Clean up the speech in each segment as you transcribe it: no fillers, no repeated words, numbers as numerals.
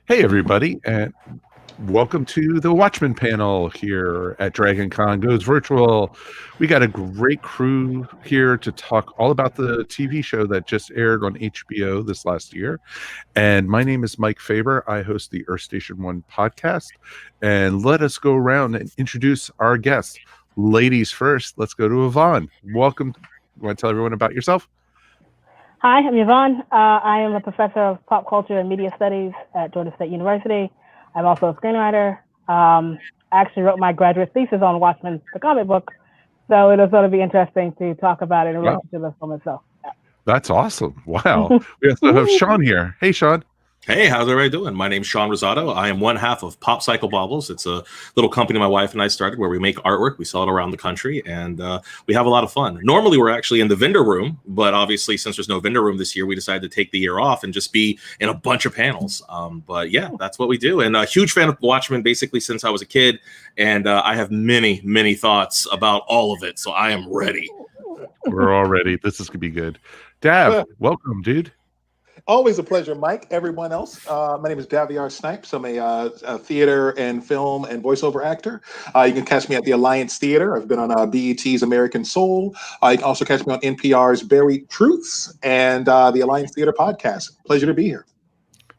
Hey, everybody, and welcome to the Watchmen panel here at Dragon Con Goes Virtual. We got a great crew here to talk all about the TV show that just aired on HBO this last year. And my name is Mike Faber. I host the Earth Station One podcast. And let us go around and introduce our guests. Ladies first, let's go to Yvonne. Welcome. You want to tell everyone about yourself? Hi, I'm Yvonne. I am a professor of pop culture and media studies at Georgia State University. I'm also a screenwriter. I actually wrote my graduate thesis on Watchmen, the comic book, so it'll sort of be interesting to talk about it in relation to the film itself. Yeah. That's awesome. Wow. We also have Sean here. Hey, Sean. Hey, how's everybody doing? My name's Sean Rosado. I am one half of Pop Cycle Baubles. It's a little company my wife and I started where we make artwork. We sell it around the country, and we have a lot of fun. Normally, we're actually in the vendor room, but obviously, since there's no vendor room this year, we decided to take the year off and just be in a bunch of panels. But yeah, that's what we do. And a huge fan of Watchmen, basically, since I was a kid. And I have many, many thoughts about all of it. So I am ready. We're all ready. This is going to be good. Dav, welcome, dude. Always a pleasure, Mike. Everyone else, my name is Daviar Snipes. I'm a theater and film and voiceover actor. You can catch me at the Alliance Theater. I've been on BET's American Soul. You can also catch me on NPR's Buried Truths and the Alliance Theater podcast. Pleasure to be here.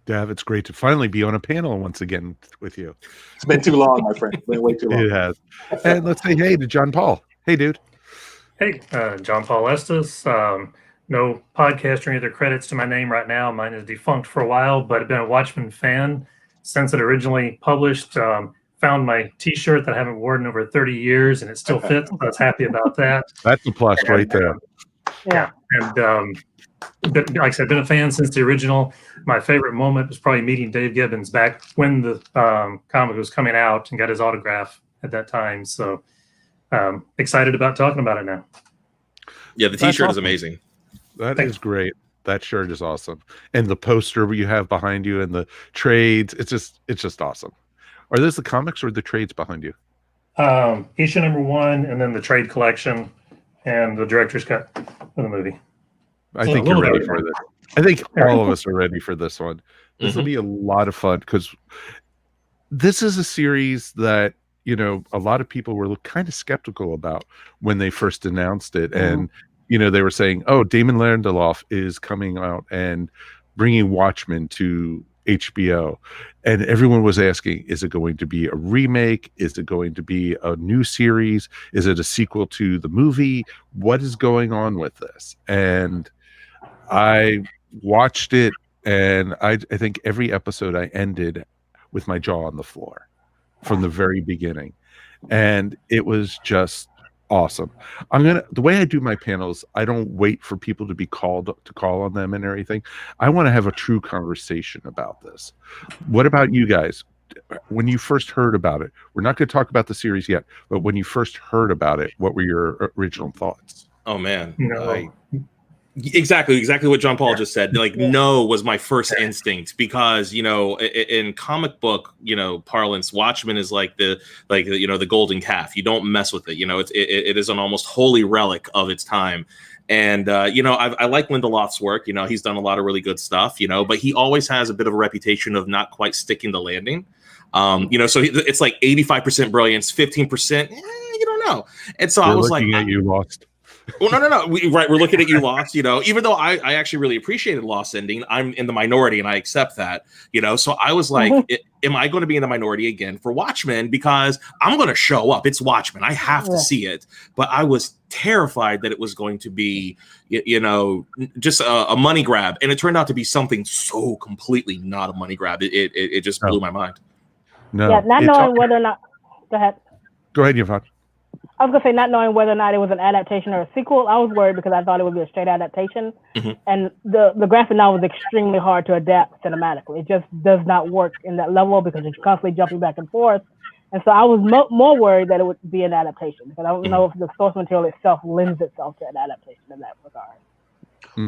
Dav, it's great to finally be on a panel once again with you. It's been too long, my friend. It's been way too long. It has. And let's say hey to John Paul. Hey, dude. Hey, John Paul Estes. No podcast or any other credits to my name right now. Mine is defunct for a while, but I've been a Watchmen fan since it originally published. Found my T-shirt that I haven't worn in over 30 years, and it still fits. So I was happy about that. That's a plus right there. Yeah, and like I said, I've been a fan since the original. My favorite moment was probably meeting Dave Gibbons back when the comic was coming out and got his autograph at that time. So excited about talking about it now. Yeah, the T-shirt is amazing. That is great. That shirt is awesome. And the poster you have behind you and the trades, it's just awesome. Are those the comics or the trades behind you? Issue number 1 and then the trade collection and the director's cut of the movie. I think you're ready for this. I think all of us are ready for this one. This will be a lot of fun because this is a series that, you know, a lot of people were kind of skeptical about when they first announced it. And you know, they were saying, oh, Damon Lindelof is coming out and bringing Watchmen to HBO. And everyone was asking, is it going to be a remake? Is it going to be a new series? Is it a sequel to the movie? What is going on with this? And I watched it, and I think every episode I ended with my jaw on the floor from the very beginning. And it was just awesome. The way I do my panels, I don't wait for people to be called to call on them and everything. I want to have a true conversation about this. What about you guys? When you first heard about it, we're not going to talk about the series yet, but when you first heard about it, what were your original thoughts? Oh man. Exactly what John Paul just said. Like, no was my first instinct because, you know, in comic book, you know, parlance, Watchmen is like the golden calf. You don't mess with it. You know, it is an almost holy relic of its time. And, you know, I like Lindelof's work. You know, he's done a lot of really good stuff, you know, but he always has a bit of a reputation of not quite sticking the landing. You know, so it's like 85% brilliance, 15%, you don't know. And so I was like, you lost. Well, no. We're looking at you, Lost. You know, even though I actually really appreciated Lost ending, I'm in the minority and I accept that. You know, so I was like, am I going to be in the minority again for Watchmen? Because I'm going to show up. It's Watchmen. I have to see it. But I was terrified that it was going to be, you know, just a money grab, and it turned out to be something so completely not a money grab. It just blew my mind. No, yeah, not knowing whether or not. Go ahead. Go ahead, Yvonne. I was going to say, not knowing whether or not it was an adaptation or a sequel, I was worried because I thought it would be a straight adaptation. And the graphic novel is extremely hard to adapt cinematically. It just does not work in that level because it's constantly jumping back and forth. And so I was more worried that it would be an adaptation because I don't know if the source material itself lends itself to an adaptation in that regard.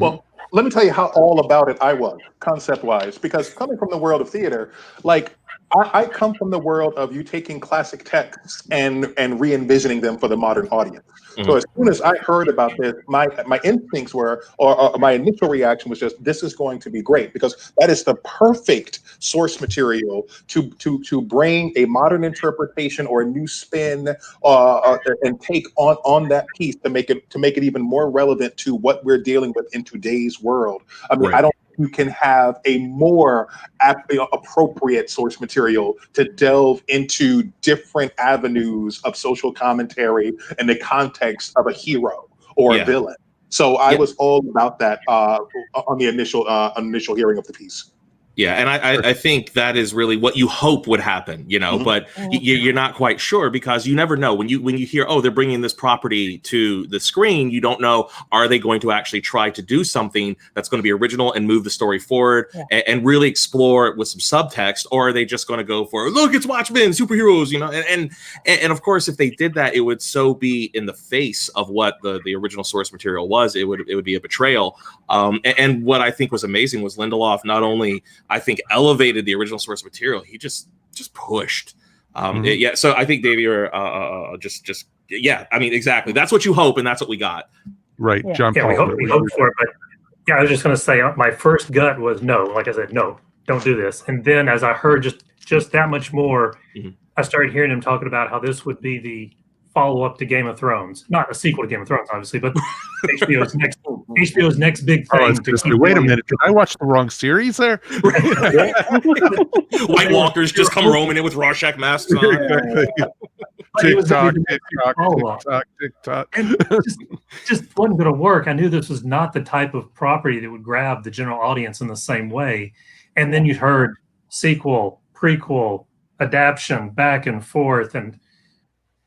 Well, let me tell you how all about it I was, concept-wise, because coming from the world of theater, like, I come from the world of you taking classic texts and re-envisioning them for the modern audience. So as soon as I heard about this, my instincts were, or my initial reaction was just, this is going to be great, because that is the perfect source material to bring a modern interpretation or a new spin and take on that piece to make it even more relevant to what we're dealing with in today's world. I mean, I don't think you can have a more appropriate source material to delve into different avenues of social commentary in the context of a hero or a villain. So I was all about that on the initial hearing of the piece. Yeah, and I think that is really what you hope would happen, but you're not quite sure, because you never know. When you hear, oh, they're bringing this property to the screen, you don't know, are they going to actually try to do something that's going to be original and move the story forward and really explore it with some subtext, or are they just going to go for, look, it's Watchmen, superheroes, and of course, if they did that, it would so be in the face of what the original source material was. It would be a betrayal. And what I think was amazing was Lindelof not only, I think, elevated the original source material, he just pushed. So I think Davey I mean, exactly. That's what you hope, and that's what we got. Right, John Paul. We hope for it, but I was just going to say, my first gut was no. Like I said, no, don't do this. And then as I heard just that much more, I started hearing him talking about how this would be the follow-up to Game of Thrones, not a sequel to Game of Thrones, obviously, but HBO's next big thing. Wait a minute, did I watch the wrong series there? White Walkers just come roaming in with Rorschach masks on. TikTok. And just wasn't going to work. I knew this was not the type of property that would grab the general audience in the same way. And then you heard sequel, prequel, adaptation, back and forth,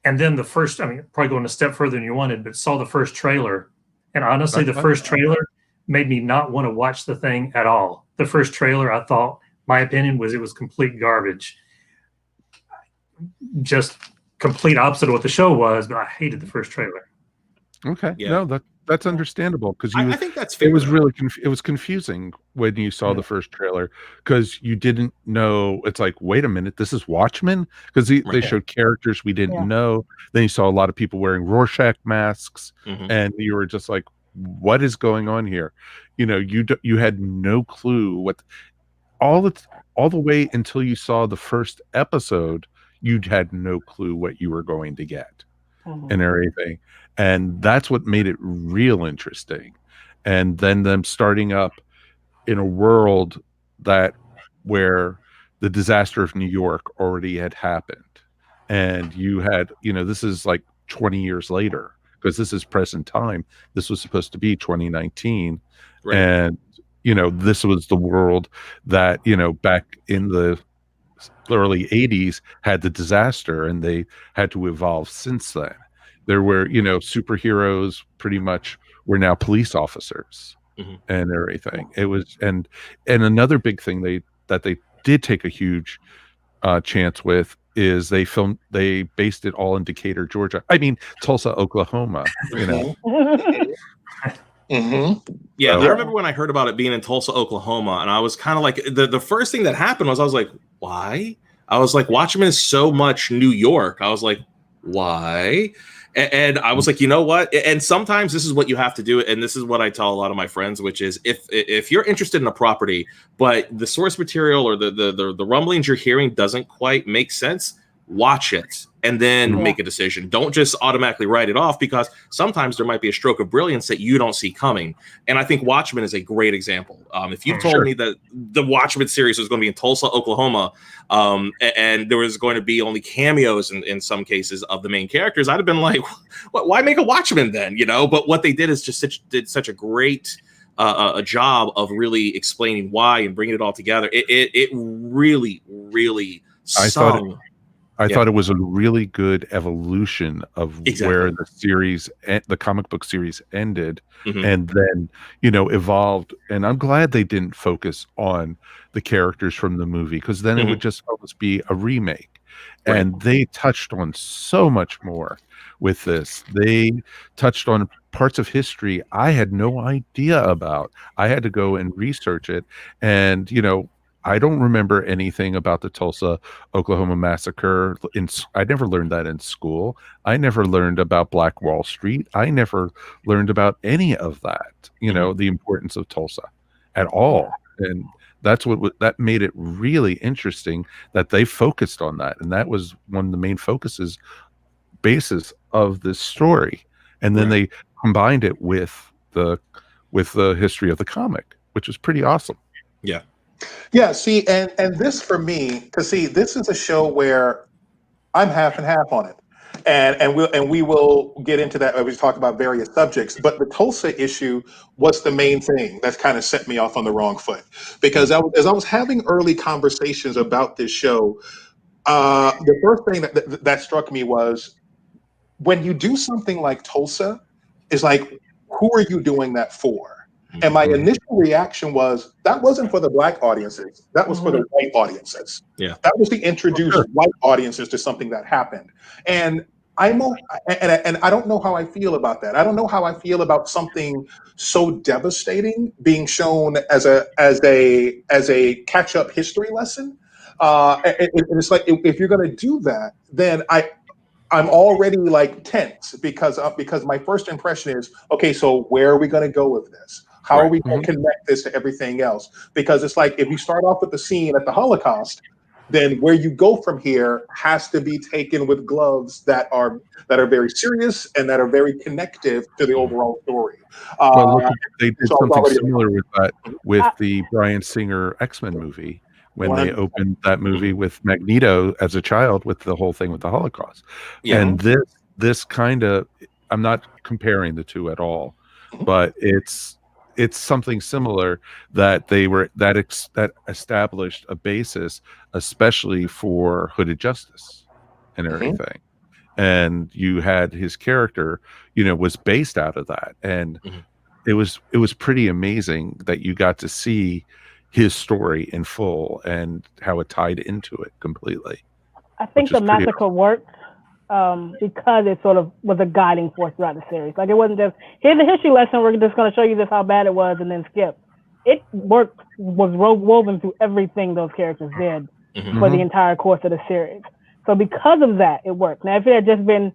and then the first, probably going a step further than you wanted, but saw the first trailer. And honestly, the first trailer made me not want to watch the thing at all. The first trailer, I thought, my opinion was it was complete garbage. Just complete opposite of what the show was, but I hated the first trailer. Okay. Yeah. No, that's understandable, because I think that's fair. It was really it was confusing when you saw the first trailer, because you didn't know. It's like, wait a minute, this is Watchmen, because they showed characters we didn't know. Then you saw a lot of people wearing Rorschach masks, and you were just like, what is going on here? You had no clue what all the way until you saw the first episode. You had no clue what you were going to get and everything. And that's what made it real interesting. And then them starting up in a world where the disaster of New York already had happened. And you had, this is like 20 years later, because this is present time. This was supposed to be 2019. Right. And, this was the world that, back in the early 80s had the disaster, and they had to evolve since then. There were, superheroes pretty much were now police officers and everything. It was, and another big thing that they did take a huge chance with is they based it all in Decatur, Georgia. Tulsa, Oklahoma. Yeah, I remember when I heard about it being in Tulsa, Oklahoma, and I was kind of like, the first thing that happened was I was like, why? I was like, Watchmen is so much New York. I was like, why? And I was like, you know what? And sometimes this is what you have to do, and this is what I tell a lot of my friends, which is if you're interested in a property, but the source material or the rumblings you're hearing doesn't quite make sense, watch it and then make a decision. Don't just automatically write it off, because sometimes there might be a stroke of brilliance that you don't see coming. And I think Watchmen is a great example. If you told me that the Watchmen series was going to be in Tulsa, Oklahoma, and there was going to be only cameos in some cases of the main characters, I'd have been like, why make a Watchmen then? But what they did is did such a great a job of really explaining why and bringing it all together. It really, really sung. I thought it was a really good evolution of where the comic book series ended, and then, evolved. And I'm glad they didn't focus on the characters from the movie, because then it would just almost be a remake. Right. And they touched on so much more with this. They touched on parts of history I had no idea about. I had to go and research it. And, I don't remember anything about the Tulsa, Oklahoma massacre. I never learned that in school. I never learned about Black Wall Street. I never learned about any of that, the importance of Tulsa at all. And that's that made it really interesting that they focused on that. And that was one of the main basis of this story. And then they combined it with the history of the comic, which is pretty awesome. Yeah. Yeah, see, and this for me, because this is a show where I'm half and half on it, and we will get into that as we talk about various subjects. But the Tulsa issue was the main thing that's kind of set me off on the wrong foot, because as I was having early conversations about this show, the first thing that struck me was when you do something like Tulsa, is like, who are you doing that for? And my initial reaction was, that wasn't for the Black audiences. That was for the white audiences. Yeah, that was to introduce white audiences to something that happened. And I don't know how I feel about that. I don't know how I feel about something so devastating being shown as a catch-up history lesson. And it's like, if you're going to do that, then I'm already like tense because my first impression is, okay, so where are we going to go with this? How are we going to connect this to everything else? Because it's like, if you start off with the scene at the Holocaust, then where you go from here has to be taken with gloves that are very serious and that are very connective to the overall story. They did something similar with that with the Bryan Singer X-Men movie, when they opened that movie with Magneto as a child, with the whole thing with the Holocaust. And this kind of, I'm not comparing the two at all, but it's something similar that that established a basis, especially for Hooded Justice and everything. And you had his character, was based out of that. And it was pretty amazing that you got to see his story in full and how it tied into it completely. I think the massacre worked because it sort of was a guiding force throughout the series. Like, it wasn't just, here's a history lesson, we're just going to show you this how bad it was and then skip. It was woven through everything those characters did for the entire course of the series. So because of that, it worked. Now, if it had just been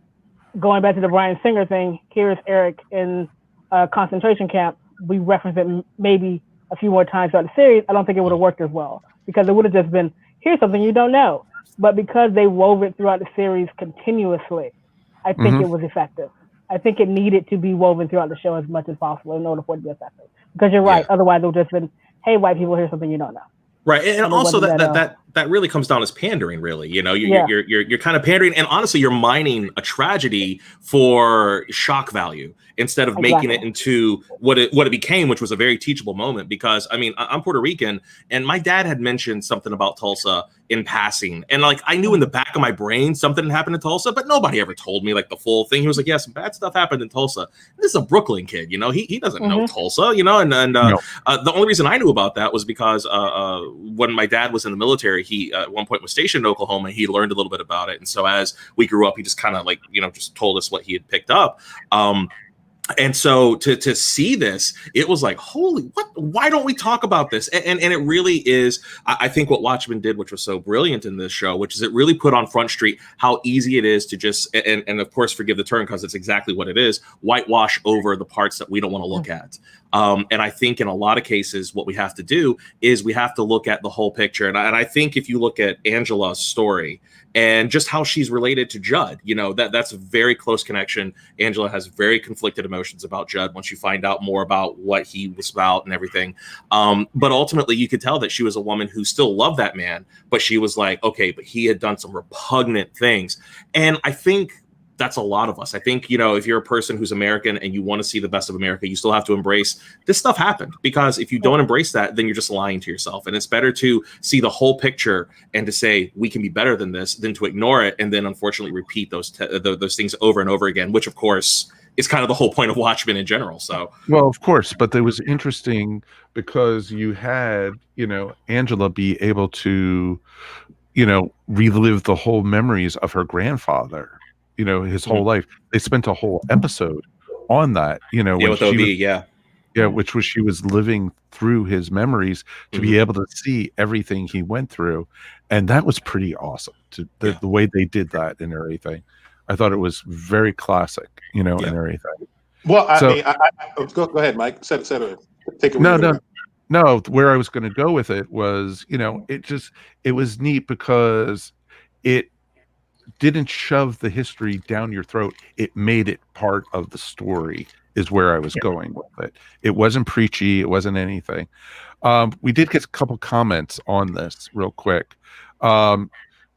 going back to the Bryan Singer thing, here's Eric in a concentration camp, we referenced it maybe a few more times throughout the series, I don't think it would have worked as well, because it would have just been, here's something you don't know. But because they wove it throughout the series continuously, I think it was effective. I think it needed to be woven throughout the show as much as possible in order for it to be effective. Because you're right, otherwise it would have just been, hey, white people, here's something you don't know. Right, and also that really comes down as pandering. Really, you're kind of pandering, and honestly, you're mining a tragedy for shock value instead of making it into what it became, which was a very teachable moment. Because I mean, I'm Puerto Rican, and my dad had mentioned something about Tulsa in passing, and like I knew in the back of my brain something happened in Tulsa, but nobody ever told me like the full thing. He was like, "Yeah, some bad stuff happened in Tulsa." This is a Brooklyn kid, he doesn't know Tulsa, and the only reason I knew about that was because when my dad was in the military, he at one point was stationed in Oklahoma. He learned a little bit about it, and so as we grew up, he just kind of like just told us what he had picked up. And so to see this, it was like, holy, what? Why don't we talk about this? And it really is, I think what Watchmen did, which was so brilliant in this show, which is it really put on Front Street how easy it is to just, and of course, forgive the term because it's exactly what it is, whitewash over the parts that we don't want to look at. And I think in a lot of cases, what we have to do is we have to look at the whole picture. And I think if you look at Angela's story and just how she's related to Judd, that's a very close connection. Angela has very conflicted emotions about Judd once you find out more about what he was about and everything. But ultimately, you could tell that she was a woman who still loved that man, but she was like, okay, but he had done some repugnant things. And I think that's a lot of us. I think, if you're a person who's American and you want to see the best of America, you still have to embrace this stuff happened, because if you don't embrace that, then you're just lying to yourself. And it's better to see the whole picture and to say, we can be better than this, than to ignore it. And then unfortunately repeat those things over and over again, which of course is kind of the whole point of Watchmen in general. So, well, of course, but it was interesting because you had, Angela be able to, relive the whole memories of her grandfather. His whole life. They spent a whole episode on that, with OB, Yeah, which was she was living through his memories to be able to see everything he went through, and that was pretty awesome. The way they did that and everything, I thought it was very classic, and everything. Well, go ahead, Mike. Take it. No. Where I was going to go with it was, it was neat because it didn't shove the history down your throat. It made it part of the story. Is where I was going with it. It wasn't preachy. It wasn't anything. We did get a couple comments on this real quick.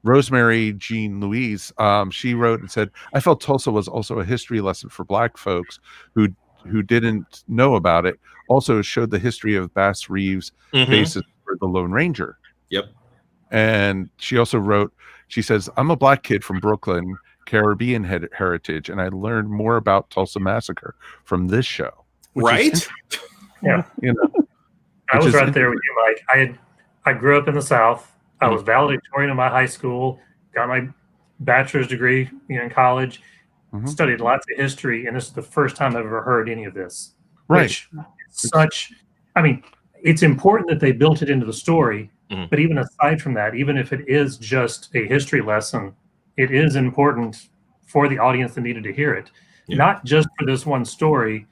Rosemary Jean Louise, she wrote and said, "I felt Tulsa was also a history lesson for Black folks who didn't know about it. Also showed the history of Bass Reeves' basis for the Lone Ranger." Yep. And she also wrote, she says, "I'm a Black kid from Brooklyn, Caribbean heritage, and I learned more about Tulsa Massacre from this show." Right? Yeah. I was right there with you, Mike. I grew up in the South. I was valedictorian in my high school, got my bachelor's degree in college, studied lots of history, and this is the first time I've ever heard any of this. Right. It's important that they built it into the story, but even aside from that, even if it is just a history lesson, it is important for the audience that needed to hear it, not just for this one story,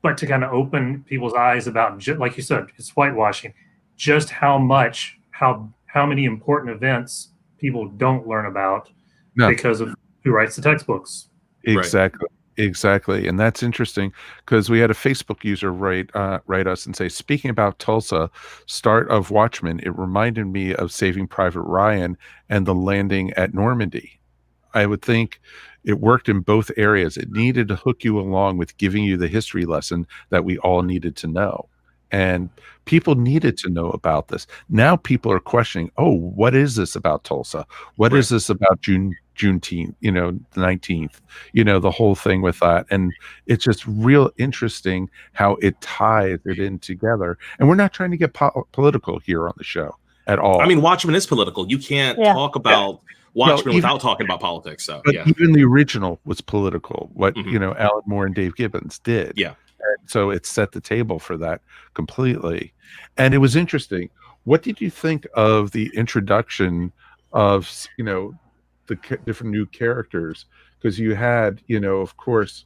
but to kind of open people's eyes about, like you said, it's whitewashing, just how many important events people don't learn about because of who writes the textbooks. Exactly. Right. Exactly. And that's interesting because we had a Facebook user write us and say, "Speaking about Tulsa, start of Watchmen, it reminded me of Saving Private Ryan and the landing at Normandy." I would think it worked in both areas. It needed to hook you along with giving you the history lesson that we all needed to know. And people needed to know about this. Now people are questioning, what is this about Tulsa? What is this about Juneteenth, the 19th, the whole thing with that. And it's just real interesting how it ties it in together. And we're not trying to get political here on the show at all. I mean, Watchmen is political. You can't talk about Watchmen without talking about politics. So, even the original was political. What Alan Moore and Dave Gibbons did. Yeah. And so it set the table for that completely. And it was interesting. What did you think of the introduction of the different new characters? Because you had of course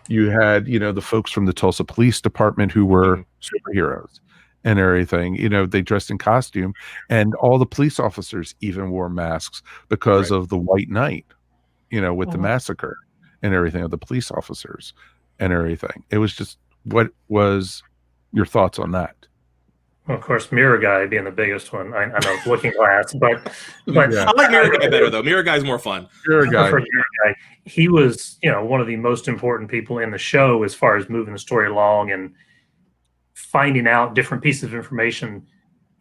you had the folks from the Tulsa Police Department who were superheroes and everything. They dressed in costume, and all the police officers even wore masks because of the White Night, with the massacre and everything of the police officers and everything. It was just, what was your thoughts on that? Well, of course, Mirror Guy being the biggest one. I know Looking Glass, but I like Mirror Guy better though. Mirror Guy's more fun. Mirror Guy. He was, one of the most important people in the show as far as moving the story along and finding out different pieces of information.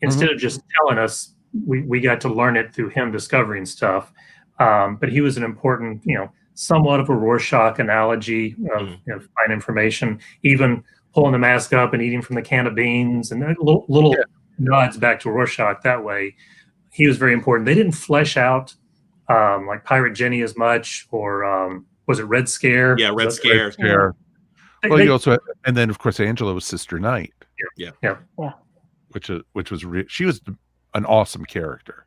Instead of just telling us, we got to learn it through him discovering stuff. But he was an important, somewhat of a Rorschach analogy of find information, even pulling the mask up and eating from the can of beans, and little nods back to Rorschach that way. He was very important. They didn't flesh out like Pirate Jenny as much, or was it Red Scare? Yeah, Red Scare. Red Scare. Well, you also, and then of course Angela was Sister Night. Yeah. Which was she was an awesome character.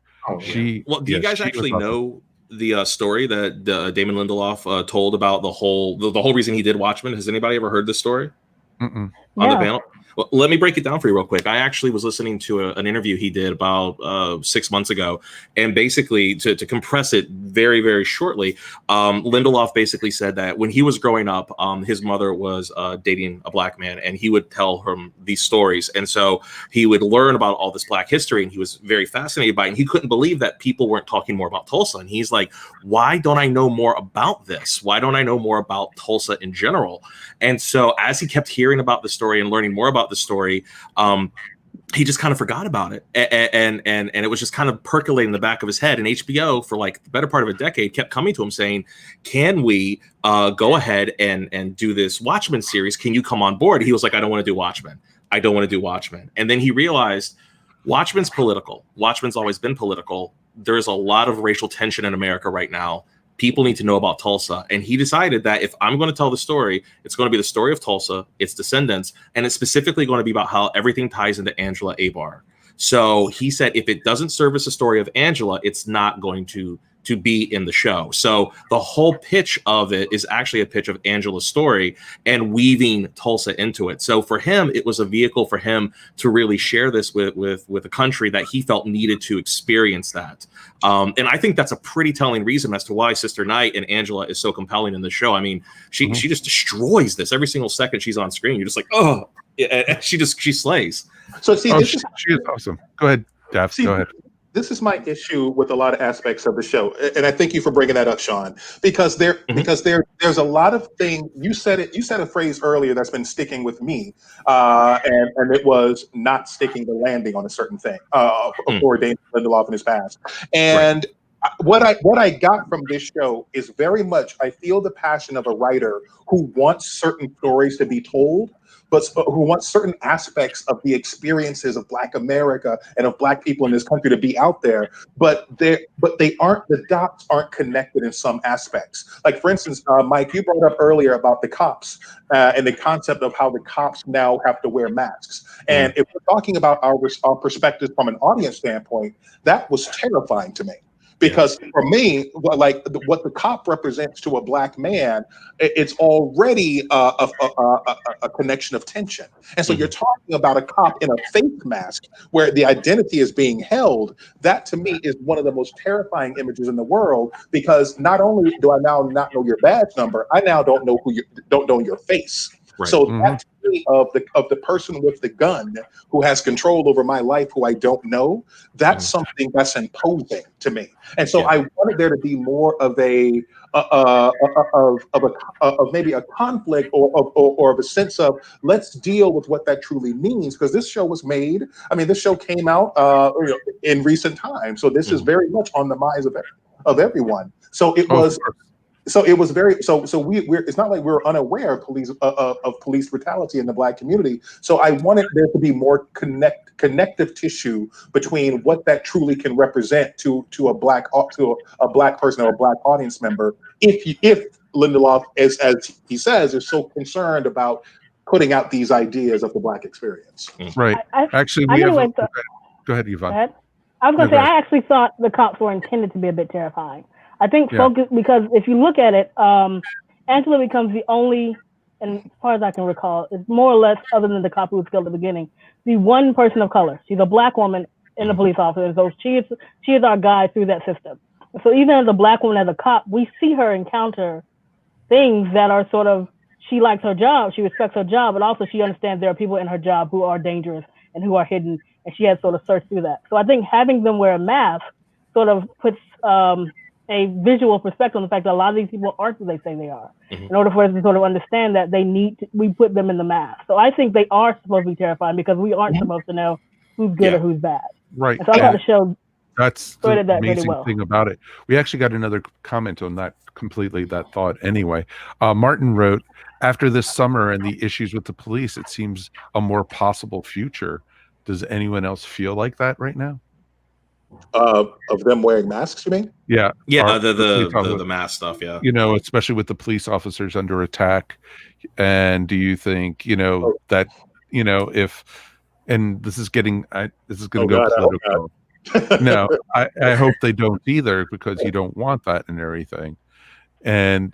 Do you guys actually know the story that Damon Lindelof told about the whole reason he did Watchmen? Has anybody ever heard this story on the panel? Well, let me break it down for you real quick. I actually was listening to an interview he did about 6 months ago, and basically to compress it very, very shortly, Lindelof basically said that when he was growing up, his mother was dating a Black man, and he would tell him these stories, and so he would learn about all this Black history, and he was very fascinated by it, and he couldn't believe that people weren't talking more about Tulsa, and he's like, why don't I know more about this? Why don't I know more about Tulsa in general? And so as he kept hearing about the story and learning more about the story, he just kind of forgot about it, and it was just kind of percolating in the back of his head. And HBO, for like the better part of a decade, kept coming to him saying, "Can we go ahead and do this Watchmen series? Can you come on board?" He was like, "I don't want to do Watchmen. I don't want to do Watchmen." And then he realized Watchmen's political. Watchmen's always been political. There's a lot of racial tension in America right now. people need to know about Tulsa. And he decided that if I'm going to tell the story, it's going to be the story of Tulsa, its descendants, and it's specifically going to be about how everything ties into Angela Abar. So he said, if it doesn't service the story of Angela, it's not going to be in the show. So the whole pitch of it is actually a pitch of Angela's story and weaving Tulsa into it. So for him, it was a vehicle for him to really share this with a country that he felt needed to experience that. And I think that's a pretty telling reason as to why Sister Night and Angela is so compelling in the show. I mean, she just destroys this every single second she's on screen. You're just like, oh, she slays. So see, she is awesome. Go ahead, Dav. Go ahead. This is my issue with a lot of aspects of the show, and I thank you for bringing that up, Sean, because there's a lot of things. You said a phrase earlier that's been sticking with me, and it was not sticking the landing on a certain thing for Damon Lindelof in his past. And what I got from this show is very much, I feel the passion of a writer who wants certain stories to be told, but who wants certain aspects of the experiences of Black America and of Black people in this country to be out there, but the dots aren't connected in some aspects. Like, for instance, Mike, you brought up earlier about the cops and the concept of how the cops now have to wear masks. And if we're talking about our perspective from an audience standpoint, that was terrifying to me. Because for me, like what the cop represents to a Black man, it's already a connection of tension. And so you're talking about a cop in a fake mask where the identity is being held. That to me is one of the most terrifying images in the world, because not only do I now not know your badge number, I now don't know your face. Right. So that to me of the person with the gun who has control over my life, who I don't know, that's something that's imposing to me. And so I wanted there to be more of maybe a conflict or of a sense of, let's deal with what that truly means, because this show was made. I mean, this show came out in recent times, so this is very much on the minds of everyone. So it was. So it was very so we're it's not like we're unaware of police brutality in the Black community. So I wanted there to be more connective tissue between what that truly can represent to a black person or a Black audience member. If Lindelof, as he says, is so concerned about putting out these ideas of the Black experience. Right. Actually, we have. Go ahead, Yvonne. I was going to say, I actually thought the cops were intended to be a bit terrifying. I think because if you look at it, Angela becomes the only, and as far as I can recall, it's more or less, other than the cop who was killed at the beginning, the one person of color. She's a Black woman in the police officer, so she is our guide through that system. So even as a Black woman, as a cop, we see her encounter things that are sort of, she likes her job, she respects her job, but also she understands there are people in her job who are dangerous and who are hidden, and she has sort of searched through that. So I think having them wear a mask sort of puts a visual perspective on the fact that a lot of these people aren't who they say they are. In order for us to sort of understand that, we put them in the mask. So I think they are supposed to be terrifying, because we aren't supposed to know who's good or who's bad. Right. And so I thought the show that's the amazing thing about it. We actually got another comment on that thought anyway. Martin wrote, after this summer and the issues with the police, it seems a more possible future. Does anyone else feel like that right now? Of them wearing masks, you mean? Yeah, the mask stuff. Yeah, especially with the police officers under attack. And do you think that if, and this is going to go political. No, I hope they don't either, because you don't want that and everything. And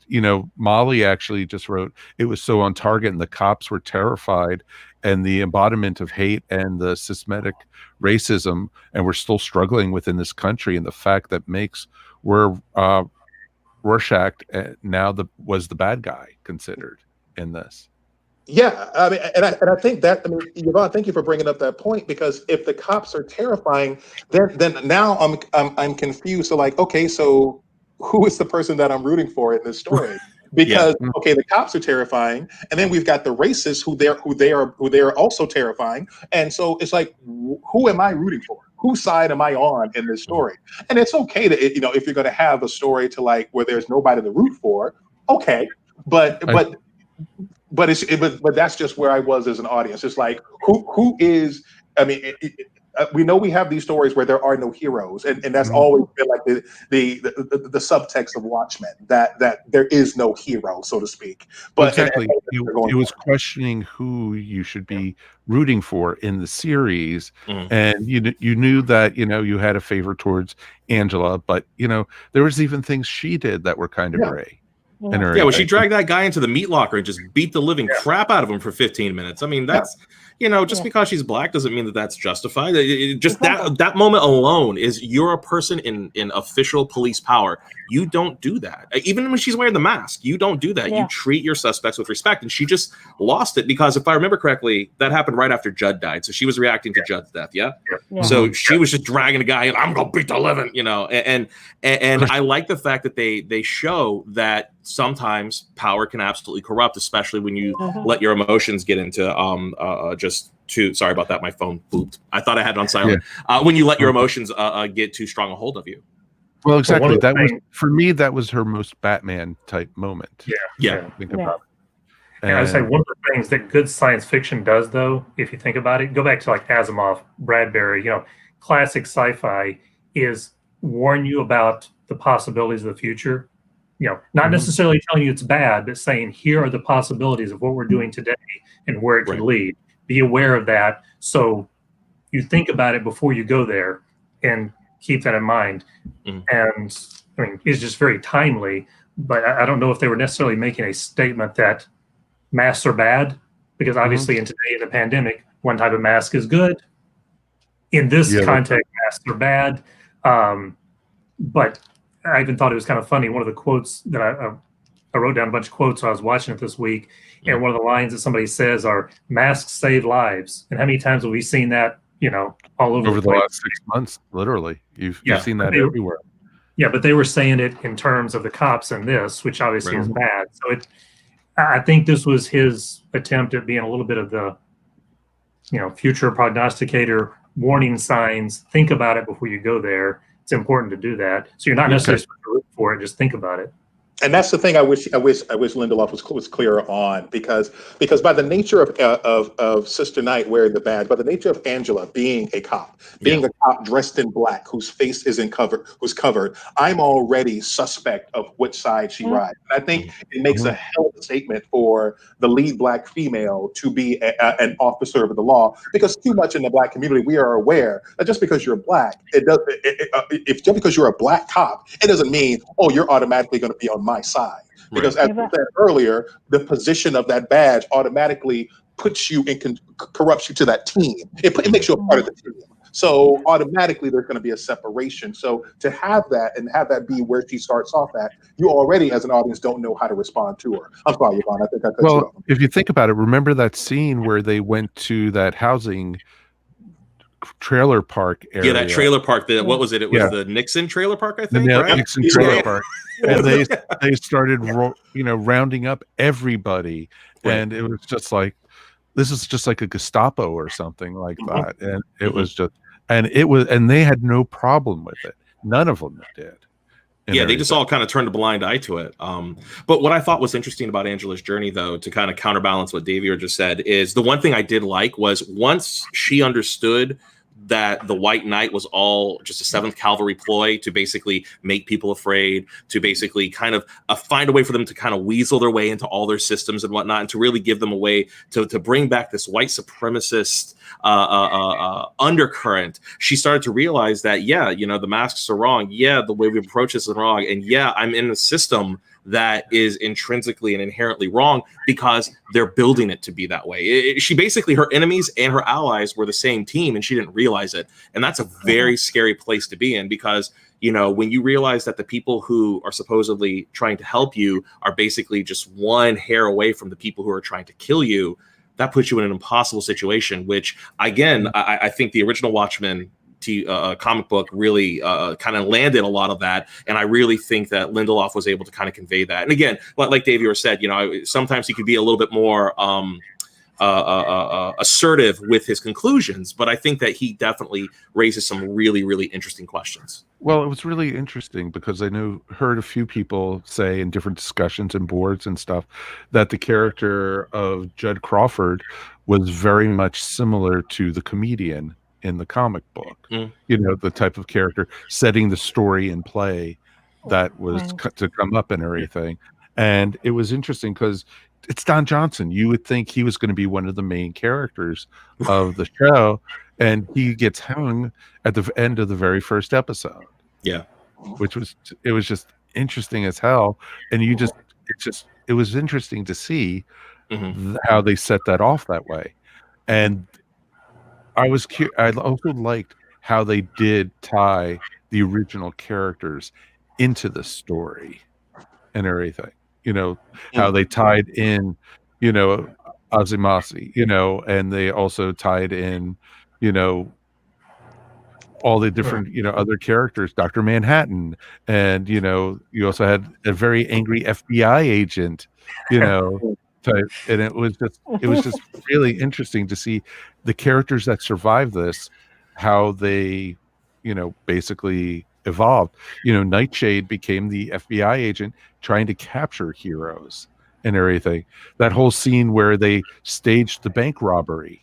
Molly actually just wrote, it was so on target, and the cops were terrified, and the embodiment of hate and the systematic racism, and we're still struggling within this country, and the fact that makes Rorschach now was the bad guy considered in this. Yeah, I mean, and I think that, I mean, Yvonne, thank you for bringing up that point, because if the cops are terrifying, then now I'm confused. So like, okay, so who is the person that I'm rooting for in this story? Because okay, the cops are terrifying, and then we've got the racists who they are also terrifying, and so it's like, who am I rooting for? Whose side am I on in this story? And it's okay to if you're going to have a story to like where there's nobody to root for, okay, but that's just where I was as an audience. It's like who is? I mean, we know we have these stories where there are no heroes, and that's always been like the subtext of Watchmen, that there is no hero, so to speak. But exactly, it was questioning who you should be rooting for in the series, and you knew that you had a favor towards Angela, but there was even things she did that were kind of gray. Yeah, when she dragged that guy into the meat locker and just beat the living crap out of him for 15 minutes. I mean, that's just because she's black doesn't mean that that's justified. That moment alone is, you're a person in official police power. You don't do that. Even when she's wearing the mask, you don't do that. You treat your suspects with respect. And she just lost it because, if I remember correctly, that happened right after Judd died. So she was reacting to Judd's death. Yeah. So she was just dragging a guy and, I'm gonna beat the living, and I like the fact that they show that sometimes power can absolutely corrupt, especially when you let your emotions get into sorry about that, my phone booped. I thought I had it on silent. When you let your emotions get too strong a hold of you. Well, exactly. That was, for me, that was her most Batman type moment. Yeah. Think about it. And I say one of the things that good science fiction does, though, if you think about it, go back to like Asimov, Bradbury, classic sci-fi is warn you about the possibilities of the future. Not necessarily telling you it's bad, but saying, here are the possibilities of what we're doing today and where it could lead. Be aware of that. So you think about it before you go there and keep that in mind. And I mean, it's just very timely, but I don't know if they were necessarily making a statement that masks are bad, because obviously in the pandemic, one type of mask is good. In this context, masks are bad. But I even thought it was kind of funny. One of the quotes that I wrote down a bunch of quotes while I was watching it this week, and one of the lines that somebody says are, "Masks save lives." And how many times have we seen that? All over the last 6 months, literally, you've seen that everywhere. Yeah, but they were saying it in terms of the cops in this, which obviously is bad. So I think this was his attempt at being a little bit of the, future prognosticator, warning signs. Think about it before you go there. It's important to do that. So you're not necessarily supposed to root for it. Just think about it. And that's the thing I wish Lindelof was clearer on, because by the nature of Sister Knight wearing the badge, by the nature of Angela being a cop, a cop dressed in black, whose face isn't covered, I'm already suspect of which side she rides. And I think it makes a hell of a statement for the lead black female to be an officer of the law, because too much in the black community we are aware that just because you're black, just because you're a black cop, it doesn't mean you're automatically going to be on my side, because as I said earlier, the position of that badge automatically puts you corrupts you to that team. It makes you a part of the team. So automatically there's going to be a separation. So to have that and have that be where she starts off at, you already as an audience don't know how to respond to her. I'm sorry, Yvonne. I think I cut you off. If you think about it, remember that scene where they went to that housing trailer park area? That trailer park. What was it? It was the Nixon trailer park, I think. The Nixon trailer park. And they started rounding up everybody, and it was just like, this is just like a Gestapo or something like that. And it was just, and they had no problem with it. None of them did. They just all kind of turned a blind eye to it. But what I thought was interesting about Angela's journey, though, to kind of counterbalance what Davey just said, is the one thing I did like was, once she understood that the White Knight was all just a 7th Cavalry ploy to basically make people afraid, to basically kind of find a way for them to kind of weasel their way into all their systems and whatnot, and to really give them a way to bring back this white supremacist undercurrent. She started to realize that, the masks are wrong. The way we approach this is wrong. And I'm in a system that is intrinsically and inherently wrong, because they're building it to be that way. She basically, her enemies and her allies were the same team, and she didn't realize it. And that's a very scary place to be in, because, when you realize that the people who are supposedly trying to help you are basically just one hair away from the people who are trying to kill you, that puts you in an impossible situation, which, again, I think the original Watchmen comic book really kind of landed a lot of that, and I really think that Lindelof was able to kind of convey that. And again, like Davey said, sometimes he could be a little bit more assertive with his conclusions, but I think that he definitely raises some really, really interesting questions. Well, it was really interesting because I heard a few people say in different discussions and boards and stuff that the character of Judd Crawford was very much similar to the comedian in the comic book. Mm. You know, the type of character setting the story in play that was to come up and everything. And it was interesting because it's Don Johnson. You would think he was going to be one of the main characters of the show, and he gets hung at the end of the very first episode. Yeah, which was just interesting as hell. And it was interesting to see how they set that off that way. And I also liked how they did tie the original characters into the story and everything. You know, how they tied in, you know, Azimasi, you know, and they also tied in, you know, all the different, you know, other characters, Dr. Manhattan, and, you know, you also had a very angry FBI agent, you know, type, and it was just really interesting to see the characters that survived this, how they, you know, basically evolved. You know, Nightshade became the FBI agent trying to capture heroes and everything. That whole scene where they staged the bank robbery.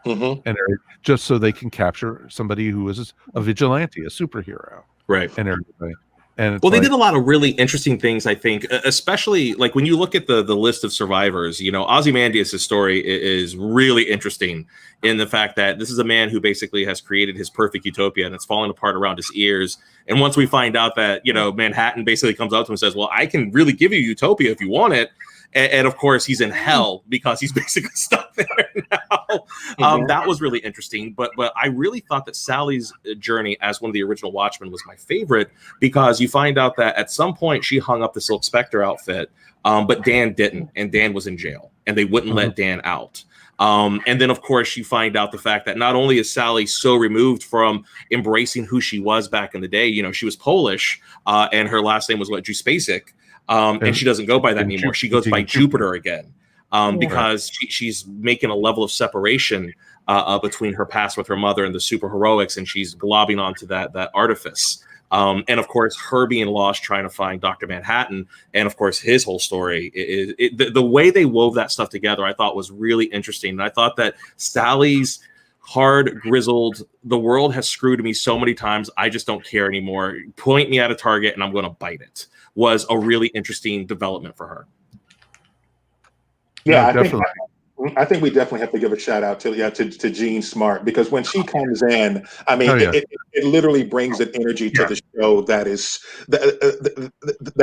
And just so they can capture somebody who is a vigilante, a superhero, right? And everything. And well, they did a lot of really interesting things, I think, especially like when you look at the list of survivors. You know, Ozymandias' story is really interesting in the fact that this is a man who basically has created his perfect utopia, and it's falling apart around his ears. And once we find out that, you know, Manhattan basically comes up to him and says, "Well, I can really give you utopia if you want it." And of course, he's in hell because he's basically stuck there now. That was really interesting. But I really thought that Sally's journey as one of the original Watchmen was my favorite, because you find out that at some point she hung up the Silk Spectre outfit, but Dan didn't. And Dan was in jail, and they wouldn't let Dan out. And then, of course, you find out the fact that not only is Sally so removed from embracing who she was back in the day, you know, she was Polish, and her last name was Juspacek. And she doesn't go by that anymore. She goes by Jupiter again, because she's making a level of separation between her past with her mother and the superheroics, and she's globbing onto that artifice. And of course, her being lost trying to find Dr. Manhattan, and of course, his whole story. The way they wove that stuff together, I thought was really interesting. And I thought that Sally's hard, grizzled, the world has screwed me so many times, I just don't care anymore. Point me at a target and I'm going to bite it, was a really interesting development for her. Yeah, I think we definitely have to give a shout out to Jean Smart, because when she comes in, I mean, it literally brings an energy to the show that